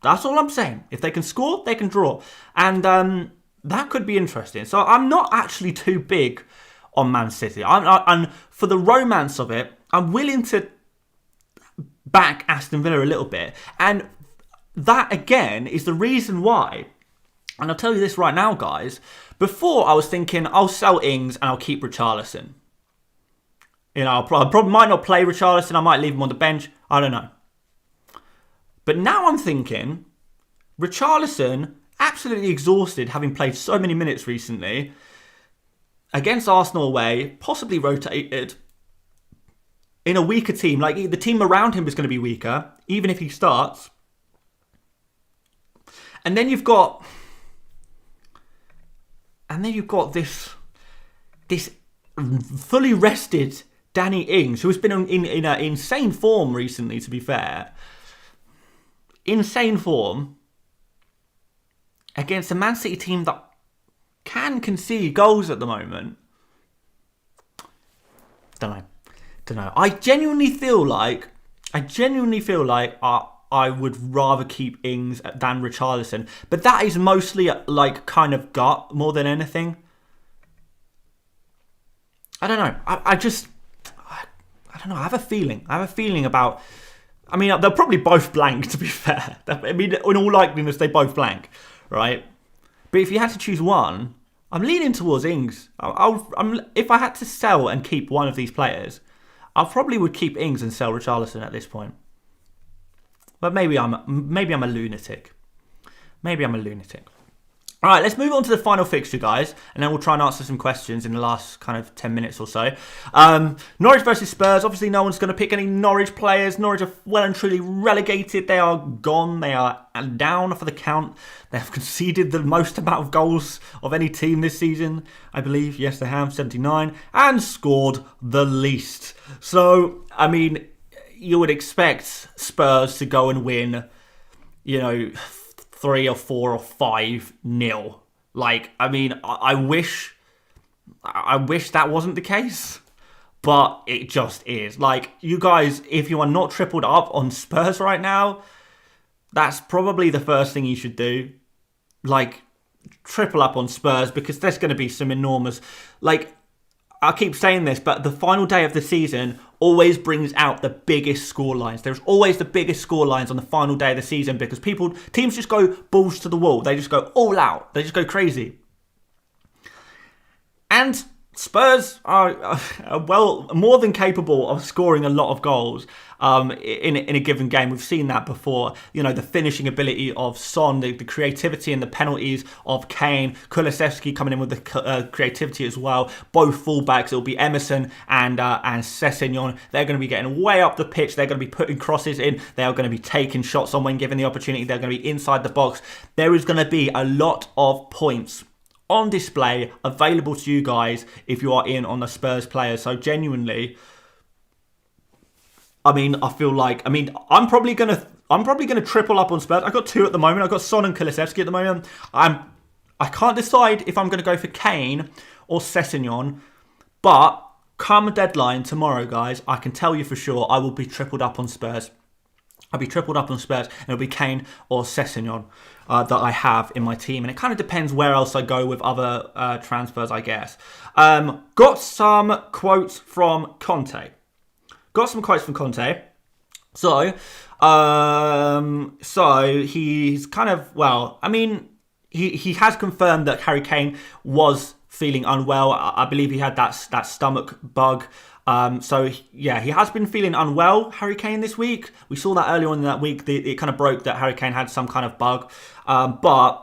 That's all I'm saying. If they can score, they can draw. And that could be interesting. So I'm not actually too big on Man City. And for the romance of it, I'm willing to back Aston Villa a little bit. And that, again, is the reason why. And I'll tell you this right now, guys. Before, I was thinking, I'll sell Ings and I'll keep Richarlison. I probably might not play Richarlison. I might leave him on the bench. I don't know. But now I'm thinking, Richarlison, absolutely exhausted, having played so many minutes recently, against Arsenal away, possibly rotated, in a weaker team. The team around him is going to be weaker, even if he starts. And then you've got this fully rested Danny Ings, who has been in insane form recently, to be fair. Insane form against a Man City team that can concede goals at the moment. Don't know. I genuinely feel like I would rather keep Ings than Richarlison. But that is mostly kind of gut more than anything. I don't know. I don't know. I have a feeling about... I mean, they'll probably both blank, to be fair. I mean, in all likeliness, they both blank, right? But if you had to choose one, I'm leaning towards Ings. If I had to sell and keep one of these players, I probably would keep Ings and sell Richarlison at this point. But maybe I'm a lunatic. All right, let's move on to the final fixture, guys, and then we'll try and answer some questions in the last kind of 10 minutes or so. Norwich versus Spurs. Obviously, no one's going to pick any Norwich players. Norwich are well and truly relegated. They are gone. They are down for the count. They have conceded the most amount of goals of any team this season, I believe. Yes, they have, 79, and scored the least. So, I mean, you would expect Spurs to go and win, 3 or 4 or 5-0 Like, I mean, I wish that wasn't the case, but it just is. Like, you guys, if you are not tripled up on Spurs right now, that's probably the first thing you should do. Like, triple up on Spurs, because there's going to be some enormous... Like, I keep saying this, but the final day of the season always brings out the biggest scorelines. There's always the biggest scorelines on the final day of the season, because teams just go balls to the wall. They just go all out. They just go crazy. And Spurs are well, more than capable of scoring a lot of goals in a given game. We've seen that before. You know, the finishing ability of Son, the creativity and the penalties of Kane, Kulusevski coming in with the creativity as well. Both fullbacks, it'll be Emerson and Sessegnon. They're going to be getting way up the pitch. They're going to be putting crosses in. They are going to be taking shots on when given the opportunity. They're going to be inside the box. There is going to be a lot of points on display available to you guys if you are in on the Spurs players. So genuinely, I mean, I feel like, I'm probably gonna triple up on Spurs. I got 2 at the moment. I've got Son and Kulusevski at the moment. I can't decide if I'm gonna go for Kane or Sessegnon, but come deadline tomorrow, guys, I can tell you for sure I will be tripled up on Spurs. I'll be tripled up on Spurs, and it'll be Kane or Sessegnon that I have in my team. And it kind of depends where else I go with other transfers, I guess. Got some quotes from Conte. So he's kind of, well, I mean, he has confirmed that Harry Kane was feeling unwell. I believe he had that stomach bug. So yeah, he has been feeling unwell, Harry Kane, this week. We saw that earlier on in that week. It kind of broke that Harry Kane had some kind of bug. But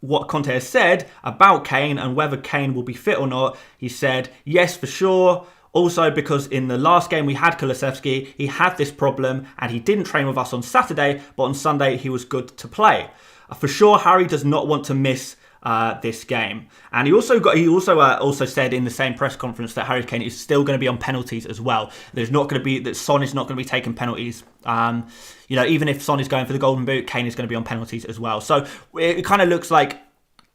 what Conte has said about Kane and whether Kane will be fit or not, he said, yes, for sure. Also, because in the last game we had Kulusevski, he had this problem and he didn't train with us on Saturday, but on Sunday he was good to play. For sure, Harry does not want to miss this game. And he also said in the same press conference that Harry Kane is still going to be on penalties as well. That Son is not going to be taking penalties. Even if Son is going for the golden boot, Kane is going to be on penalties as well. So it kind of looks like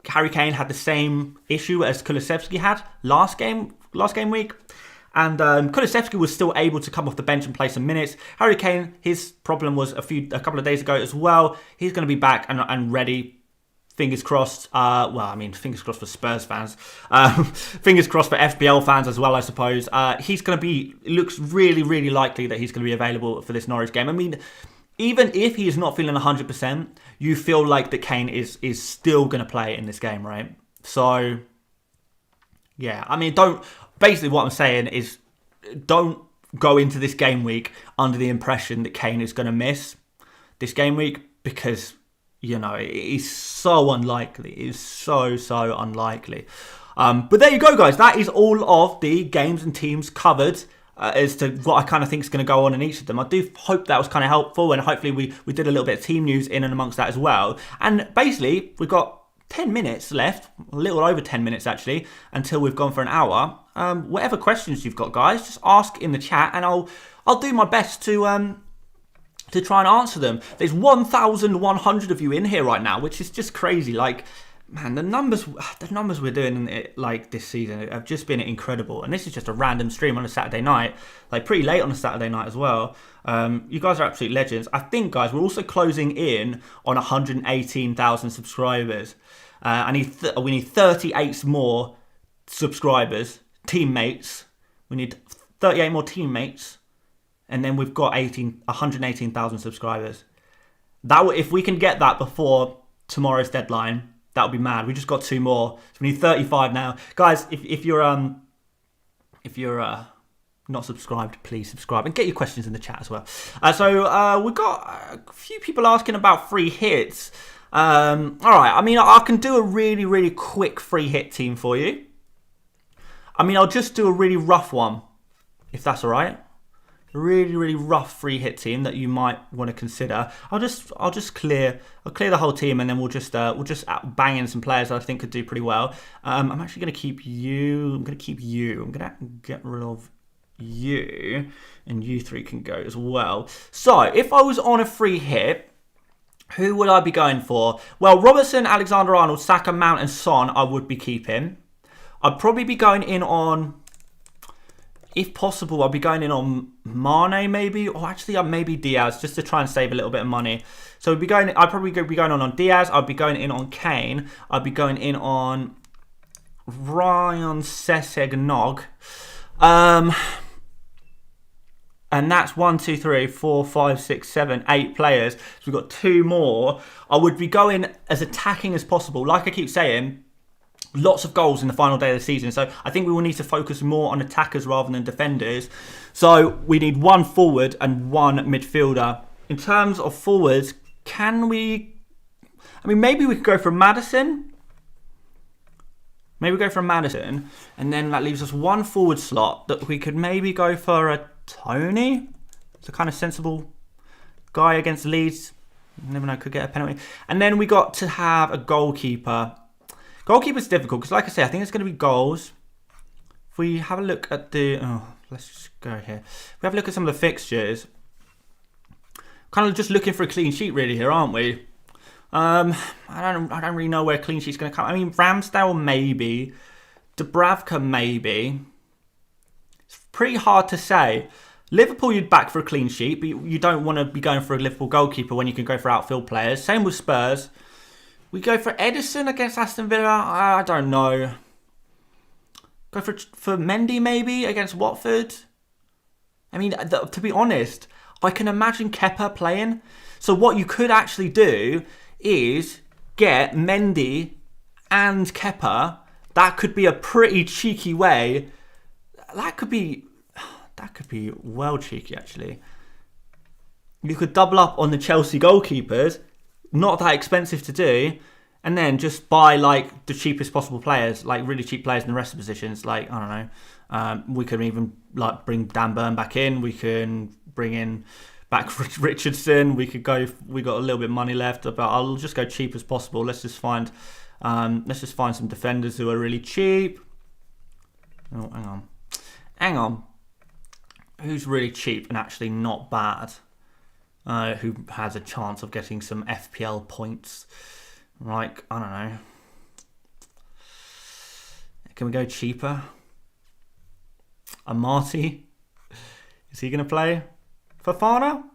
Harry Kane had the same issue as Kulusevski had last game week. And Kulusevski was still able to come off the bench and play some minutes. Harry Kane, his problem was a couple of days ago as well. He's going to be back and ready. Fingers crossed. Fingers crossed for Spurs fans. Fingers crossed for FPL fans as well, I suppose. It looks really, really likely that he's going to be available for this Norwich game. I mean, even if he is not feeling 100%, you feel like that Kane is still going to play in this game, right? So, yeah. I mean, basically what I'm saying is don't go into this game week under the impression that Kane is going to miss this game week, because it is so unlikely. It is so unlikely. But there you go, guys. That is all of the games and teams covered as to what I kind of think is going to go on in each of them. I do hope that was kind of helpful, and hopefully we did a little bit of team news in and amongst that as well. And basically, we've got 10 minutes left, a little over 10 minutes actually, until we've gone for an hour. Whatever questions you've got, guys, just ask in the chat, and I'll do my best to try and answer them. There's 1,100 of you in here right now, which is just crazy. Like, man, the numbers we're doing like this season have just been incredible. And this is just a random stream on a Saturday night, like pretty late on a Saturday night as well. You guys are absolute legends. I think, guys, we're also closing in on 118,000 subscribers. We need 38 more subscribers, teammates. We need 38 more teammates. And then we've got 118,000 subscribers. If we can get that before tomorrow's deadline, that would be mad. We just got 2 more, so we need 35 now, guys. If you're not subscribed, please subscribe and get your questions in the chat as well. So we've got a few people asking about free hits. All right. I mean, I can do a really, really quick free hit team for you. I mean, I'll just do a really rough one, if that's all right. Really, really rough free hit team that you might want to consider. I'll just clear the whole team, and then we'll just bang in some players that I think could do pretty well. I'm actually going to keep you. I'm going to get rid of you, and you 3 can go as well. So if I was on a free hit, Who would I be going for? Well, Robertson, Alexander-Arnold, Saka, Mount and Son I would be keeping. I'd probably be going in on, if possible, I'd be going in on Mane maybe, or actually maybe Diaz, just to try and save a little bit of money. So I'd probably be going on Diaz. I'd be going in on Kane. I'd be going in on Ryan Sessegnog. And that's 1, 2, 3, 4, 5, 6, 7, 8 players. So we've got 2 more. I would be going as attacking as possible. Like I keep saying, lots of goals in the final day of the season. So I think we will need to focus more on attackers rather than defenders. So we need 1 forward and 1 midfielder. In terms of forwards, can we... I mean, maybe we could go for Maddison. Maybe go for Maddison. And then that leaves us 1 forward slot that we could maybe go for a Tony. It's a kind of sensible guy against Leeds. You never know, could get a penalty. And then we got to have a goalkeeper. Goalkeeper's difficult because, like I say, I think it's going to be goals. If we have a look at the... let's just go here. If we have a look at some of the fixtures. Kind of just looking for a clean sheet really here, aren't we? I don't really know where clean sheet's going to come. I mean, Ramsdale maybe. Dubravka maybe. It's pretty hard to say. Liverpool you'd back for a clean sheet, but you don't want to be going for a Liverpool goalkeeper when you can go for outfield players. Same with Spurs. We go for Edison against Aston Villa. I don't know. Go for Mendy maybe against Watford. I mean, to be honest, I can imagine Kepa playing. So what you could actually do is get Mendy and Kepa. That could be a pretty cheeky way. That could be well cheeky actually. You could double up on the Chelsea goalkeepers. Not that expensive to do, and then just buy like the cheapest possible players, like really cheap players in the rest of the positions. Like I don't know, we can even like bring Dan Burn back in. We can bring in back Richardson. We got a little bit of money left, but I'll just go cheap as possible. Let's just find some defenders who are really cheap. Oh, hang on. Who's really cheap and actually not bad? Who has a chance of getting some FPL points? Like, I don't know. Can we go cheaper? Amati? Is he going to play? Fofana.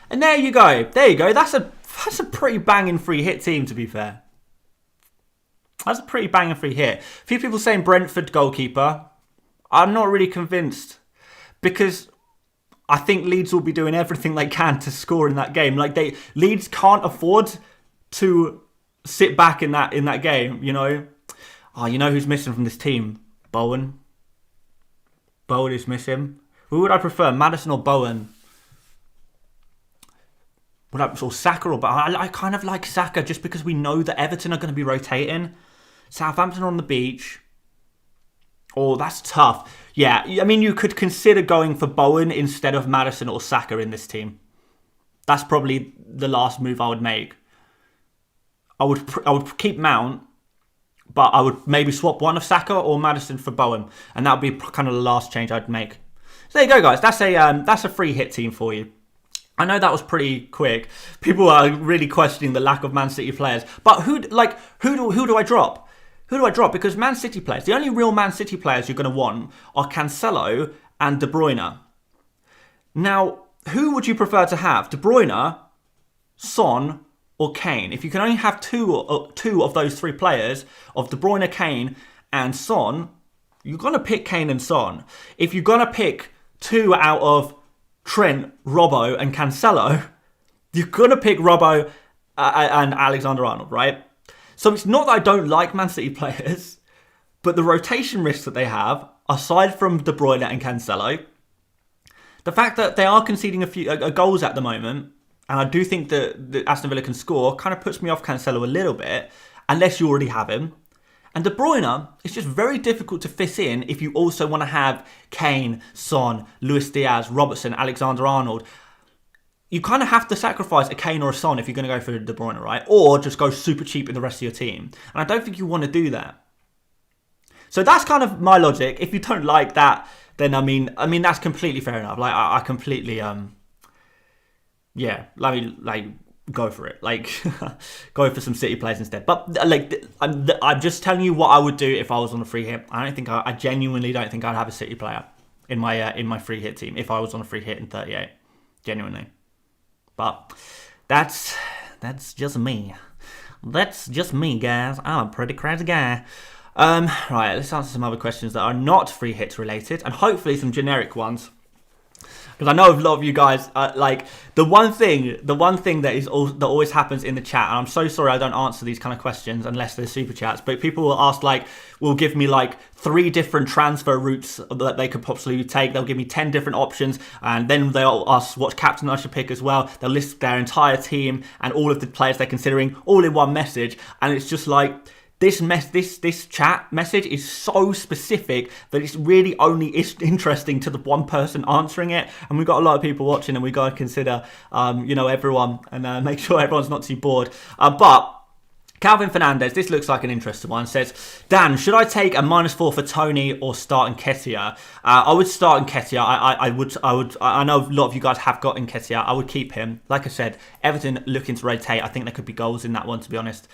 And there you go. That's a pretty banging free hit team, to be fair. That's a pretty banging free hit. A few people saying Brentford goalkeeper. I'm not really convinced. Because I think Leeds will be doing everything they can to score in that game. Like Leeds can't afford to sit back in that game, you know. Oh, you know who's missing from this team? Bowen. Bowen is missing. Who would I prefer, Maddison or Bowen? Or Saka or Bowen? I kind of like Saka just because we know that Everton are going to be rotating. Southampton on the beach. Oh, that's tough. Yeah, I mean, you could consider going for Bowen instead of Maddison or Saka in this team. That's probably the last move I would make. I would keep Mount, but I would maybe swap one of Saka or Maddison for Bowen, and that would be kind of the last change I'd make. So there you go, guys. That's a free hit team for you. I know that was pretty quick. People are really questioning the lack of Man City players, but who do I drop? Who do I drop? Because Man City players, the only real Man City players you're going to want are Cancelo and De Bruyne. Now, who would you prefer to have? De Bruyne, Son, or Kane? If you can only have two of those 3 players, of De Bruyne, Kane, and Son, you're going to pick Kane and Son. If you're going to pick 2 out of Trent, Robbo, and Cancelo, you're going to pick Robbo and Alexander-Arnold, right? So it's not that I don't like Man City players, but the rotation risks that they have, aside from De Bruyne and Cancelo, the fact that they are conceding a few goals at the moment, and I do think that Aston Villa can score, kind of puts me off Cancelo a little bit, unless you already have him. And De Bruyne is just very difficult to fit in if you also want to have Kane, Son, Luis Diaz, Robertson, Alexander-Arnold. You kind of have to sacrifice a Kane or a Son if you're going to go for De Bruyne, right? Or just go super cheap in the rest of your team. And I don't think you want to do that. So that's kind of my logic. If you don't like that, then I mean that's completely fair enough. Like I completely yeah, go for it. Go for some City players instead. But I'm just telling you what I would do if I was on a free hit. I genuinely don't think I'd have a City player in my free hit team if I was on a free hit in 38. Genuinely. But that's just me. That's just me, guys. I'm a pretty crazy guy. Right, let's answer some other questions that are not free hits related, and hopefully some generic ones. Because I know a lot of you guys the one thing that always happens in the chat, and I'm so sorry I don't answer these kind of questions unless they're super chats, but people will ask will give me 3 different transfer routes that they could possibly take. They'll give me 10 different options, and then they'll ask what captain I should pick as well. They'll list their entire team and all of the players they're considering all in one message, and it's just this chat message is so specific that it's really only interesting to the one person answering it, and we've got a lot of people watching, and we got to consider, everyone, and make sure everyone's not too bored. But Calvin Fernandez, this looks like an interesting one, says, Dan, should I take a -4 for Tony or start Nketiah? I would start Nketiah. I know a lot of you guys have got Nketiah. I would keep him. Like I said, Everton looking to rotate. I think there could be goals in that one, to be honest.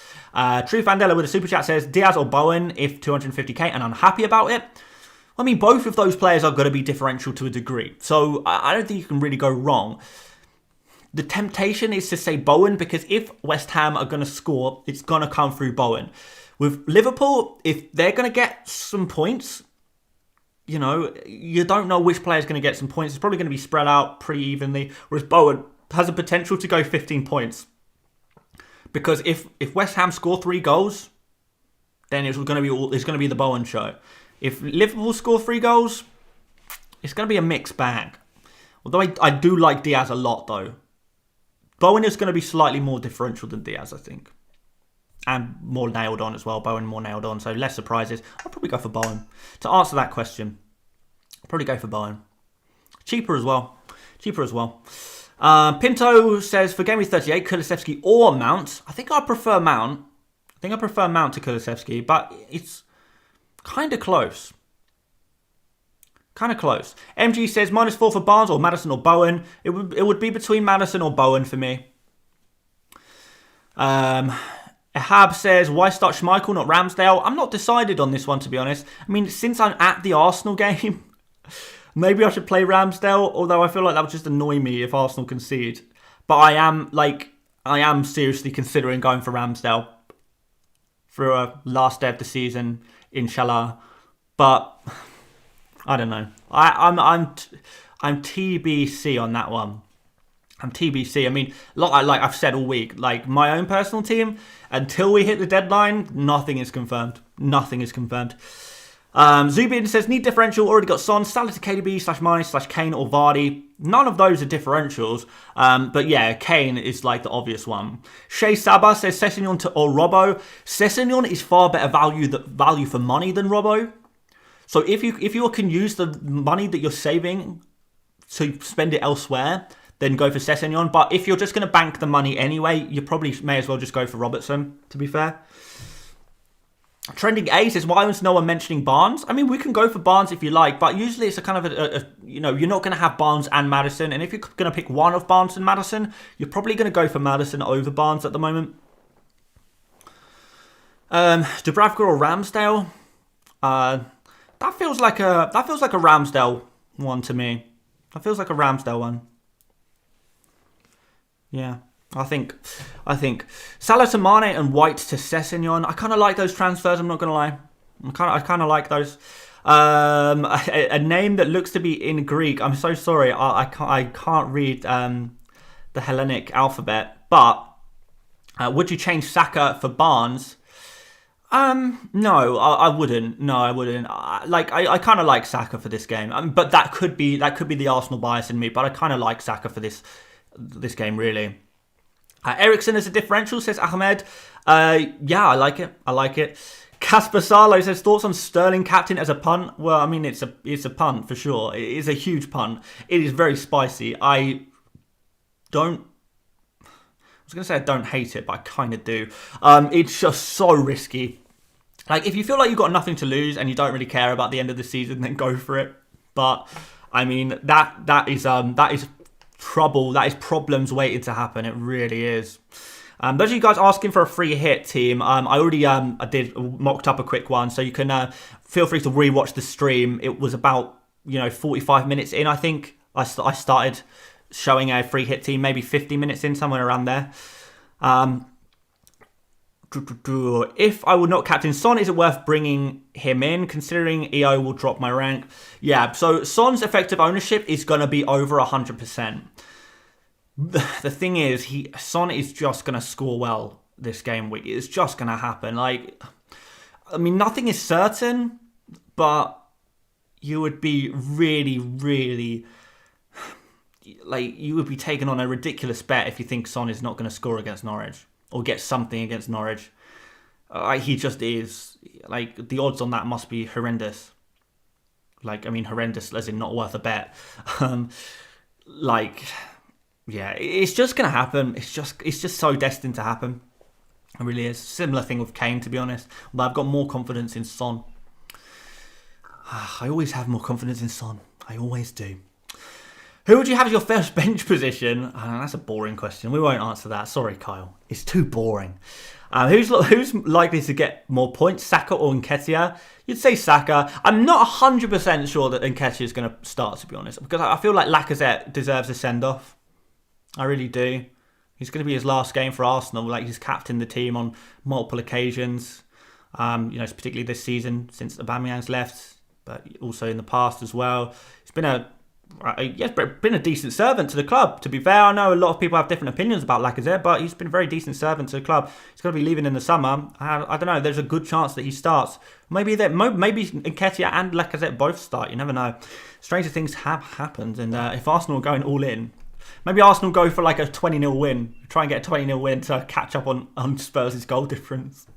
True Fandela with a super chat says, Diaz or Bowen if 250k and unhappy about it? I mean, both of those players are going to be differential to a degree. So I don't think you can really go wrong. The temptation is to say Bowen, because if West Ham are going to score, it's going to come through Bowen. With Liverpool, if they're going to get some points, you don't know which player is going to get some points. It's probably going to be spread out pretty evenly. Whereas Bowen has a potential to go 15 points. Because if West Ham score 3 goals, then it's going to be the Bowen show. If Liverpool score 3 goals, it's going to be a mixed bag. Although I do like Diaz a lot, though. Bowen is going to be slightly more differential than Diaz, I think. And more nailed on as well. Bowen more nailed on, so less surprises. I'll probably go for Bowen. To answer that question, I'll probably go for Bowen. Cheaper as well. Pinto says, for Gameweek38, Kulusevski or Mount. I think I prefer Mount. to Kulusevski, but it's kind of close. MG says -4 for Barnes or Maddison or Bowen. It would be between Maddison or Bowen for me. Ahab says, why start Schmeichel, not Ramsdale? I'm not decided on this one, to be honest. I mean, since I'm at the Arsenal game, maybe I should play Ramsdale, although I feel like that would just annoy me if Arsenal concede. But I am seriously considering going for Ramsdale for a last day of the season, inshallah. But I don't know. I'm TBC on that one. I'm TBC. I mean, like I've said all week, my own personal team, until we hit the deadline, nothing is confirmed. Zubin says, need differential, already got Son, Salah to KDB, /Mane, /Kane or Vardy. None of those are differentials. But yeah, Kane is the obvious one. Shea Saba says, Sessegnon or Robbo. Sessegnon is far better value for money than Robbo. So if you can use the money that you're saving to spend it elsewhere, then go for Sessegnon. But if you're just going to bank the money anyway, you probably may as well just go for Robertson, to be fair. Trending A says, why was no one mentioning Barnes? I mean, we can go for Barnes if you like, but usually it's a kind of you're not going to have Barnes and Maddison. And if you're going to pick one of Barnes and Maddison, you're probably going to go for Maddison over Barnes at the moment. Dubravka or Ramsdale? That feels like a Ramsdale one to me. That feels like a Ramsdale one. Yeah, I think Salah to Mane and White to Sessegnon. I kind of like those transfers. I'm not gonna lie. I kind of like those. A name that looks to be in Greek. I'm so sorry. I can't read the Hellenic alphabet. But would you change Saka for Barnes? No, I wouldn't. No, I wouldn't. I kind of like Saka for this game. But that could be the Arsenal bias in me. But I kind of like Saka for this game, really. Ericsson as a differential, says Ahmed. Yeah, I like it. Casper Salo says, thoughts on Sterling captain as a punt? Well, I mean, it's a punt for sure. It is a huge punt. It is very spicy. I was going to say I don't hate it, but I kind of do. It's just so risky. If you feel like you've got nothing to lose and you don't really care about the end of the season, then go for it. But I mean, that is trouble. That is problems waiting to happen. It really is. Those of you guys asking for a free hit team, I already I did mocked up a quick one, so you can feel free to rewatch the stream. It was about 45 minutes in, I think. I started showing a free hit team, maybe 50 minutes in, somewhere around there. If I would not captain Son, is it worth bringing him in, considering EO will drop my rank? Yeah, so Son's effective ownership is going to be over 100%. The thing is, Son is just going to score well this game week. It's just going to happen. Nothing is certain, but you would be really, really... you would be taking on a ridiculous bet if you think Son is not going to score against Norwich or get something against Norwich. He just is. The odds on that must be horrendous. Horrendous as in not worth a bet. Yeah, it's just going to happen. It's just so destined to happen. It really is. Similar thing with Kane, to be honest. But I've got more confidence in Son. I always have more confidence in Son. I always do. Who would you have as your first bench position? That's a boring question. We won't answer that. Sorry, Kyle. It's too boring. Who's likely to get more points, Saka or Nketiah? You'd say Saka. I'm not 100% sure that Nketiah is going to start, to be honest, because I feel like Lacazette deserves a send-off. I really do. He's going to be his last game for Arsenal. He's captained the team on multiple occasions. Particularly this season since Aubameyang's left, but also in the past as well. He's been a decent servant to the club. To be fair, I know a lot of people have different opinions about Lacazette, but he's been a very decent servant to the club. He's going to be leaving in the summer. I don't know. There's a good chance that he starts. Maybe Nketiah and Lacazette both start. You never know. Stranger things have happened, and if Arsenal are going all in, maybe Arsenal go for a 20-0 win. Try and get a 20-0 win to catch up on Spurs' goal difference.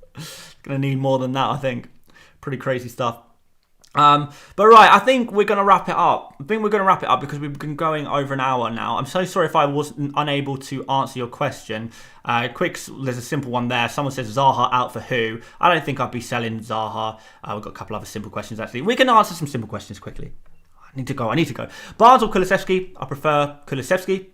Going to need more than that, I think. Pretty crazy stuff. But right, I think we're going to wrap it up. Because we've been going over an hour now. I'm so sorry if I was unable to answer your question. There's a simple one there. Someone says Zaha out for who? I don't think I'd be selling Zaha. We've got a couple other simple questions actually. We can answer some simple questions quickly. I need to go. Barnes or Kulusevski? I prefer Kulusevski.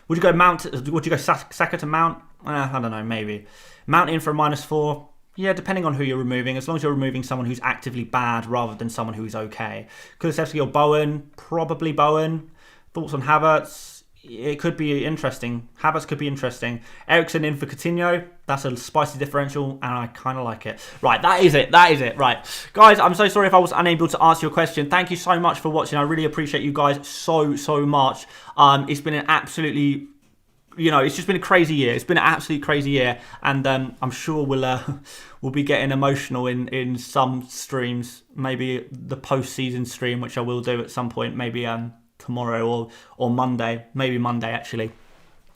Would you go Saka to Mount? I don't know, maybe. Mount in for a -4. Yeah, depending on who you're removing. As long as you're removing someone who's actively bad rather than someone who's okay. Kulusevski or Bowen? Probably Bowen. Thoughts on Havertz? It could be interesting. Havertz could be interesting. Eriksen in for Coutinho. That's a spicy differential, and I kind of like it. Right, that is it. Right. Guys, I'm so sorry if I was unable to answer your question. Thank you so much for watching. I really appreciate you guys so much. It's been an absolutely... it's just been a crazy year. It's been an absolutely crazy year, and I'm sure we'll be getting emotional in some streams. Maybe the post-season stream, which I will do at some point. Maybe tomorrow or Monday. Maybe Monday actually.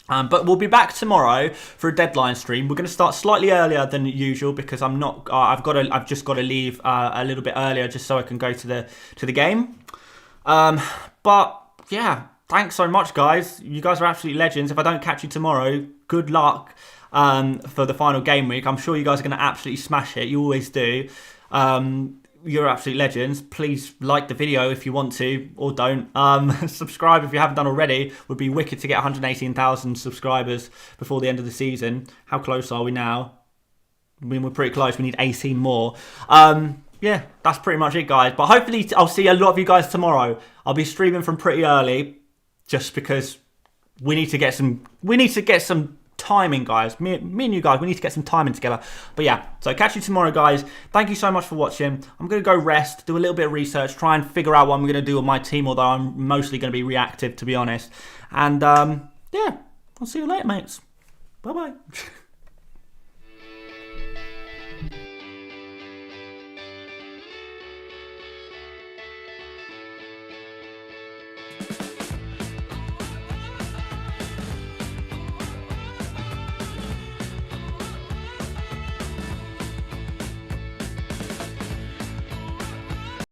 But we'll be back tomorrow for a deadline stream. We're going to start slightly earlier than usual because I've just got to leave a little bit earlier just so I can go to the game. But yeah. Thanks so much, guys. You guys are absolute legends. If I don't catch you tomorrow, good luck for the final game week. I'm sure you guys are going to absolutely smash it. You always do. You're absolute legends. Please like the video if you want to, or don't. Subscribe if you haven't done already. Would be wicked to get 118,000 subscribers before the end of the season. How close are we now? We're pretty close. We need 18 more. Yeah, that's pretty much it, guys. But hopefully I'll see a lot of you guys tomorrow. I'll be streaming from pretty early. Just because we need to get some timing, guys. Me and you guys, we need to get some timing together. But yeah, so catch you tomorrow, guys. Thank you so much for watching. I'm going to go rest, do a little bit of research, try and figure out what I'm going to do with my team, although I'm mostly going to be reactive, to be honest. And yeah, I'll see you later, mates. Bye-bye.